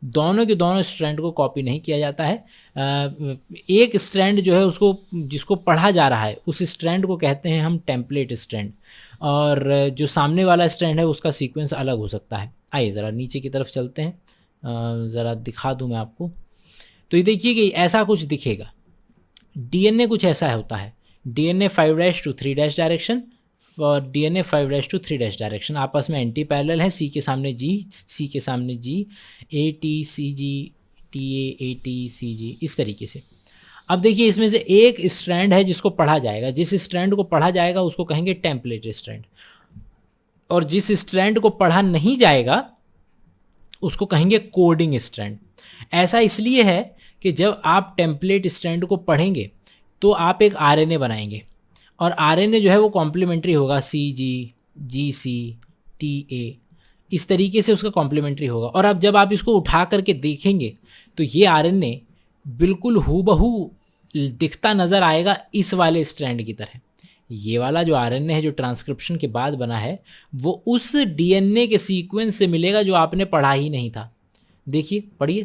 [SPEAKER 1] दोनों के दोनों स्ट्रैंड को कॉपी नहीं किया जाता है। एक स्ट्रैंड जो है उसको, जिसको पढ़ा जा रहा है उस स्ट्रैंड को कहते हैं हम टेम्पलेट स्ट्रैंड, और जो सामने वाला स्ट्रैंड है उसका सीक्वेंस अलग हो सकता है। आइए ज़रा नीचे की तरफ चलते हैं, ज़रा दिखा दूं मैं आपको। तो ये देखिए कि ऐसा कुछ दिखेगा, डीएनए कुछ ऐसा होता है, डीएनए 5'3' डायरेक्शन और डीएनए 5'3' डायरेक्शन आपस में एंटी पैरेलल है। सी के सामने जी, सी के सामने जी, A T C ji TAATCG, इस तरीके से। अब देखिए इसमें से एक स्ट्रैंड है जिसको पढ़ा जाएगा, जिस स्ट्रैंड को पढ़ा जाएगा उसको कहेंगे टेम्पलेट स्ट्रैंड, और जिस स्ट्रैंड को पढ़ा नहीं जाएगा उसको कहेंगे कोडिंग स्ट्रैंड। ऐसा इसलिए है कि जब आप टेम्पलेट स्ट्रैंड को पढ़ेंगे तो आप एक आरएनए बनाएंगे, और आरएनए जो है वो कॉम्प्लीमेंट्री होगा, CG, GC, TA, इस तरीके से उसका कॉम्प्लीमेंट्री होगा। और अब जब आप इसको उठा करके देखेंगे तो ये आरएनए बिल्कुल हूबहू दिखता नज़र आएगा इस वाले स्ट्रैंड की तरह। ये वाला जो आरएनए है जो ट्रांसक्रिप्शन के बाद बना है वो उस डीएनए के सीक्वेंस से मिलेगा जो आपने पढ़ा ही नहीं था। देखिए पढ़िए,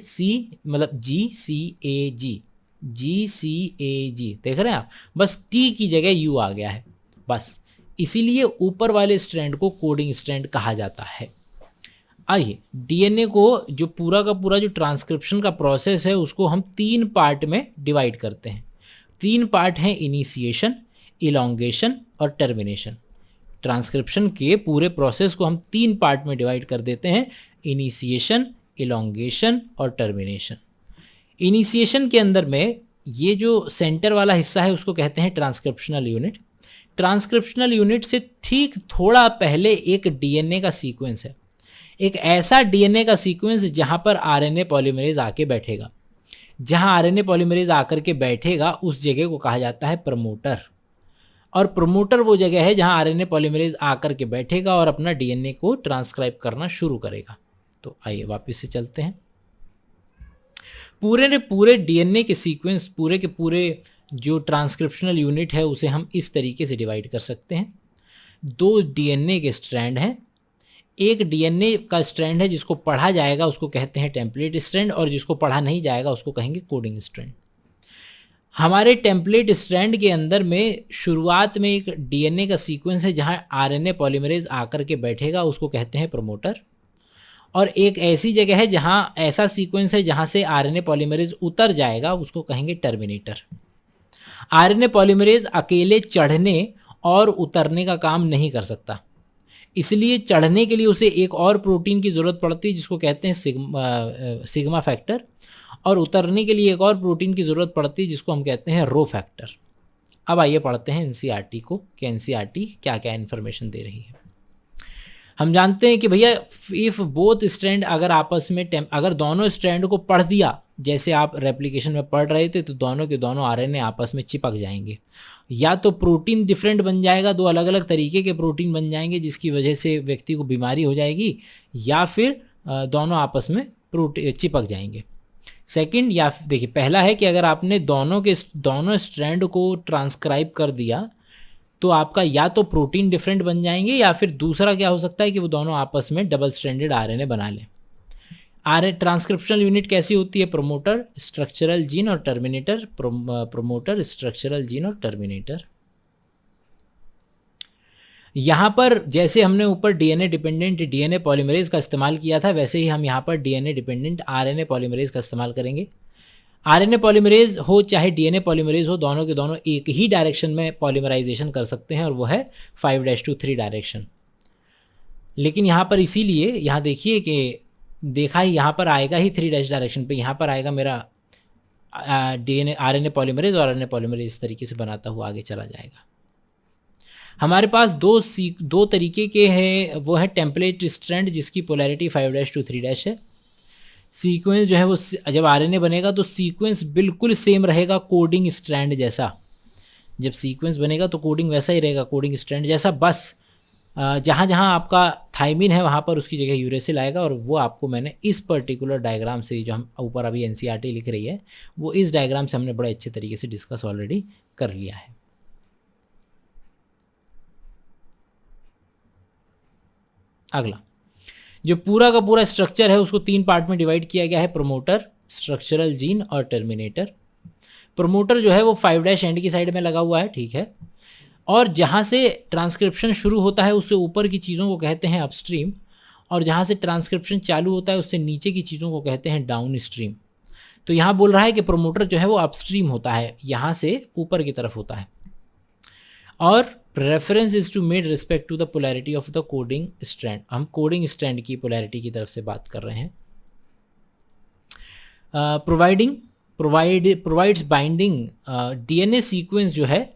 [SPEAKER 1] मतलब GCAG, GCAG, देख रहे हैं आप, बस T की जगह U आ गया है बस, इसीलिए ऊपर वाले स्ट्रैंड को कोडिंग स्ट्रैंड कहा जाता है। आइए डीएनए को जो पूरा का पूरा जो ट्रांसक्रिप्शन का प्रोसेस है उसको हम 3 पार्ट में डिवाइड करते हैं। 3 पार्ट हैं, इनिशिएशन, इलॉन्गेशन और टर्मिनेशन। ट्रांसक्रिप्शन के पूरे प्रोसेस को हम 3 पार्ट में डिवाइड कर देते हैं, इनिशिएशन, इलॉन्गेशन और टर्मिनेशन। इनिशिएशन के अंदर में ये जो सेंटर वाला हिस्सा है उसको कहते हैं ट्रांसक्रिप्शनल यूनिट। ट्रांसक्रिप्शनल यूनिट से ठीक थोड़ा पहले एक डीएनए का सीक्वेंस है, एक ऐसा डीएनए का सीक्वेंस जहां पर आरएनए पॉलीमरेज आके बैठेगा। जहां आरएनए पॉलीमरेज आकर के बैठेगा उस जगह को कहा जाता है प्रमोटर, और प्रमोटर वो जगह है जहां आरएनए पॉलीमरेज आकर के बैठेगा और अपना डीएनए को ट्रांसक्राइब करना शुरू करेगा। तो आइए वापस से चलते हैं। पूरे ने पूरे डीएनए के सीक्वेंस, पूरे के पूरे जो ट्रांसक्रिप्शनल यूनिट है उसे हम इस तरीके से डिवाइड कर सकते हैं। 2 डीएनए के स्ट्रैंड हैं। एक डीएनए का स्ट्रैंड है जिसको पढ़ा जाएगा उसको कहते हैं टेम्पलेट स्ट्रैंड, और जिसको पढ़ा नहीं जाएगा उसको कहेंगे कोडिंग स्ट्रैंड। हमारे टेम्पलेट स्ट्रैंड के अंदर में शुरुआत में एक डीएनए का सीक्वेंस है जहां आरएनए पॉलीमरेज आकर के बैठेगा, उसको कहते हैं प्रमोटर। और एक ऐसी जगह है जहां ऐसा सीक्वेंस है जहां से आरएनए पॉलीमरेज उतर जाएगा, उसको कहेंगे टर्मिनेटर। आरएनए पॉलीमरेज अकेले चढ़ने और उतरने का काम नहीं कर सकता, इसलिए चढ़ने के लिए उसे एक और प्रोटीन की ज़रूरत पड़ती है जिसको कहते हैं सिग्मा फैक्टर, और उतरने के लिए एक और प्रोटीन की ज़रूरत पड़ती है जिसको हम कहते हैं रो फैक्टर। अब आइए पढ़ते हैं एनसीईआरटी को कि एनसीईआरटी क्या क्या इन्फॉर्मेशन दे रही है। हम जानते हैं कि भैया इफ़ बोथ स्ट्रैंड अगर आपस में अगर दोनों स्ट्रैंड को पढ़ दिया, जैसे आप रेप्लिकेशन में पढ़ रहे थे, तो दोनों के दोनों आरएनए आपस में चिपक जाएंगे, या तो प्रोटीन डिफरेंट बन जाएगा, 2 अलग अलग तरीके के प्रोटीन बन जाएंगे जिसकी वजह से व्यक्ति को बीमारी हो जाएगी, या फिर दोनों आपस में चिपक जाएंगे। सेकंड, या देखिए पहला है कि अगर आपने दोनों स्ट्रैंड को ट्रांसक्राइब कर दिया तो आपका या तो प्रोटीन डिफरेंट बन जाएंगे, या फिर दूसरा क्या हो सकता है कि वो दोनों आपस में डबल स्ट्रैंडेड आरएनए बना लें। ट्रांसक्रिप्शनल यूनिट कैसी होती है? प्रमोटर, स्ट्रक्चरल जीन और टर्मिनेटर। प्रमोटर, स्ट्रक्चरल जीन और टर्मिनेटर। यहाँ पर जैसे हमने ऊपर डीएनए डिपेंडेंट डीएनए पॉलीमरेज का इस्तेमाल किया था, वैसे ही हम यहाँ पर डीएनए डिपेंडेंट आरएनए पॉलीमरेज का इस्तेमाल करेंगे। आरएनए पॉलीमरेज हो चाहे डीएनए पॉलीमरेज हो, दोनों के दोनों एक ही डायरेक्शन में पॉलीमराइजेशन कर सकते हैं, और वो है 5' to 3 डायरेक्शन। लेकिन यहाँ पर इसीलिए यहाँ देखिए कि देखा ही यहाँ पर आएगा ही 3' डायरेक्शन पे, यहाँ पर आएगा मेरा डीएनए आरएनए पॉलीमरेज, और आरएनए पॉलीमरेज इस तरीके से बनाता हुआ आगे चला जाएगा। हमारे पास दो तरीके के हैं, वो है टेम्पलेट स्ट्रैंड जिसकी पोलैरिटी 5' to 3' है। सीक्वेंस जो है वो जब आरएनए बनेगा तो सीक्वेंस बिल्कुल सेम रहेगा कोडिंग स्ट्रैंड जैसा। जब सीक्वेंस बनेगा तो कोडिंग वैसा ही रहेगा, कोडिंग स्ट्रैंड जैसा, बस जहाँ जहाँ आपका थाइमिन है वहाँ पर उसकी जगह यूरेसिल आएगा, और वो आपको मैंने इस पर्टिकुलर डायग्राम से, जो हम ऊपर अभी एनसीईआरटी लिख रही है, वो इस डायग्राम से हमने बड़े अच्छे तरीके से डिस्कस ऑलरेडी कर लिया है। अगला जो पूरा का पूरा स्ट्रक्चर है उसको 3 पार्ट में डिवाइड किया गया है, प्रमोटर, स्ट्रक्चरल जीन और टर्मिनेटर। प्रमोटर जो है वो 5' एंड की साइड में लगा हुआ है, ठीक है, और जहाँ से ट्रांसक्रिप्शन शुरू होता है उससे ऊपर की चीज़ों को कहते हैं अपस्ट्रीम, और जहाँ से ट्रांसक्रिप्शन चालू होता है उससे नीचे की चीज़ों को कहते हैं डाउन स्ट्रीम। तो यहाँ बोल रहा है कि प्रमोटर जो है वो अपस्ट्रीम होता है, यहाँ से ऊपर की तरफ होता है, और reference is to made respect to the polarity of the coding strand. हम कोडिंग स्ट्रैंड की पोलैरिटी की तरफ से बात कर रहे हैं। प्रोवाइड्स बाइंडिंग डीएनए सीक्वेंस जो है,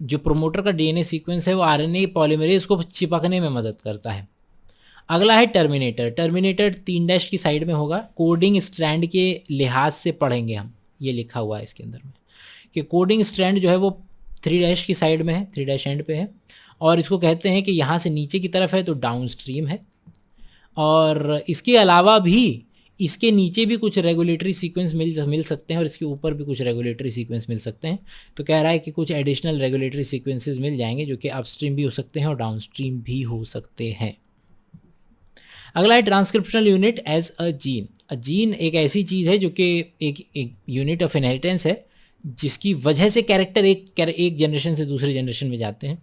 [SPEAKER 1] जो प्रोमोटर का डीएनए सीक्वेंस है वो आरएनए पॉलीमरेज को चिपकने में मदद करता है। अगला है टर्मिनेटर। टर्मिनेटर 3 डैश की साइड में होगा। कोडिंग स्ट्रैंड के लिहाज से पढ़ेंगे हम, ये लिखा हुआ है इसके अंदर में कि कोडिंग स्ट्रैंड जो है वो 3 डैश की साइड में है, 3 डैश एंड पे है, और इसको कहते हैं कि यहाँ से नीचे की तरफ है तो डाउन स्ट्रीम है। और इसके अलावा भी इसके नीचे भी कुछ रेगुलेटरी सीक्वेंस मिल सकते हैं और इसके ऊपर भी कुछ रेगुलेटरी सीक्वेंस मिल सकते हैं। तो कह रहा है कि कुछ एडिशनल रेगुलेटरी सीक्वेंसेस मिल जाएंगे जो कि अपस्ट्रीम भी हो सकते हैं और डाउनस्ट्रीम भी हो सकते हैं। अगला है transcriptional unit as a gene. Gene एक ऐसी चीज़ है जो कि एक यूनिट ऑफ इनहेरिटेंस है जिसकी वजह से कैरेक्टर एक जनरेशन से दूसरे जनरेशन में जाते हैं।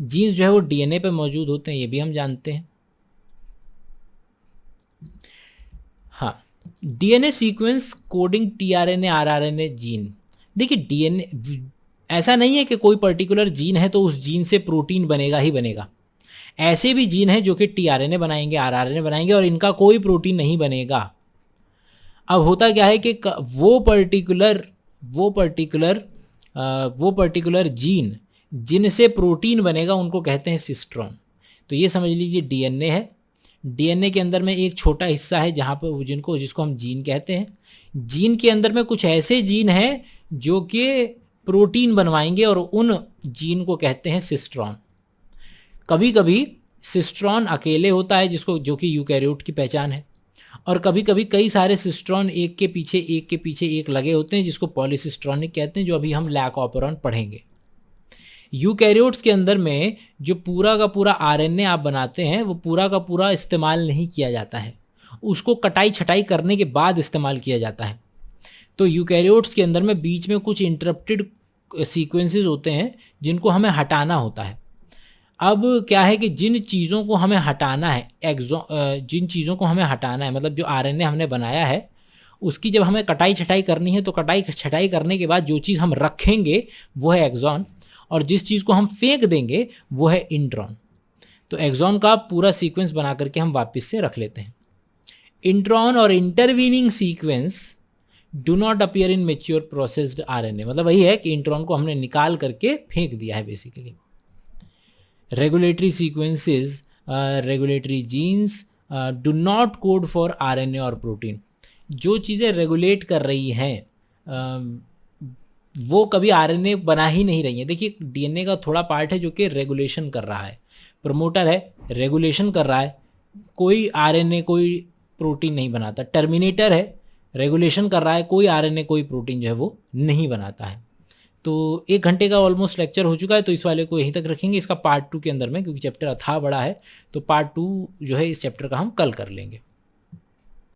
[SPEAKER 1] जीन्स जो है वो डीएनए पे मौजूद होते हैं, ये भी हम जानते हैं। हाँ, DNA sequence coding tRNA rRNA gene. देखिए डीएनए ऐसा नहीं है कि कोई पर्टिकुलर जीन है तो उस जीन से प्रोटीन बनेगा ही बनेगा। ऐसे भी जीन हैं जो कि टीआरएनए बनाएंगे, आरआरएनए बनाएंगे और इनका कोई प्रोटीन नहीं बनेगा। अब होता क्या है कि वो पर्टिकुलर जीन जिनसे प्रोटीन बनेगा उनको कहते हैं सिस्ट्रॉन। तो ये समझ लीजिए डीएनए है। डीएनए के अंदर में एक छोटा हिस्सा है जहाँ पर जिसको हम जीन कहते हैं। जीन के अंदर में कुछ ऐसे जीन हैं जो कि प्रोटीन बनवाएंगे और उन जीन को कहते हैं सिस्ट्रॉन। कभी कभी सिस्ट्रॉन अकेले होता है जो कि यूकैरियोट की पहचान है, और कभी कभी कई सारे सिस्ट्रॉन एक के पीछे एक लगे होते हैं जिसको पॉलीसिस्ट्रॉनिक कहते हैं, जो अभी हम लैक ऑपरॉन पढ़ेंगे। यूकैरियोट्स के अंदर में जो पूरा का पूरा आरएनए आप बनाते हैं वो पूरा का पूरा इस्तेमाल नहीं किया जाता है, उसको कटाई छटाई करने के बाद इस्तेमाल किया जाता है। तो यूकैरियोट्स के अंदर में बीच में कुछ इंटरप्टेड सीक्वेंसेस होते हैं जिनको हमें हटाना होता है। अब क्या है कि जिन चीज़ों को हमें हटाना है मतलब जो आरएनए हमने बनाया है उसकी जब हमें कटाई छटाई करनी है तो कटाई छटाई करने के बाद जो चीज़ हम रखेंगे वो है एक्सॉन, और जिस चीज़ को हम फेंक देंगे वो है इंट्रॉन। तो एक्सॉन का पूरा सीक्वेंस बना करके हम वापस से रख लेते हैं। इंट्रॉन और intervening sequence do not appear in mature processed RNA. मतलब वही है कि इंट्रॉन को हमने निकाल करके फेंक दिया है basically. Regulatory sequences, regulatory genes do not code for RNA और प्रोटीन। जो चीज़ें रेगुलेट कर रही हैं वो कभी आरएनए बना ही नहीं रही हैं। देखिए डीएनए का थोड़ा पार्ट है जो कि रेगुलेशन कर रहा है, प्रमोटर है रेगुलेशन कर रहा है, कोई आरएनए कोई प्रोटीन नहीं बनाता। टर्मिनेटर है रेगुलेशन कर रहा है, कोई आरएनए कोई प्रोटीन जो है वो नहीं बनाता है। तो 1 घंटे का ऑलमोस्ट लेक्चर हो चुका है, तो इस वाले को यहीं तक रखेंगे। इसका पार्ट 2 के अंदर में, क्योंकि चैप्टर अथाह बड़ा है, तो पार्ट 2 जो है इस चैप्टर का हम कल कर लेंगे।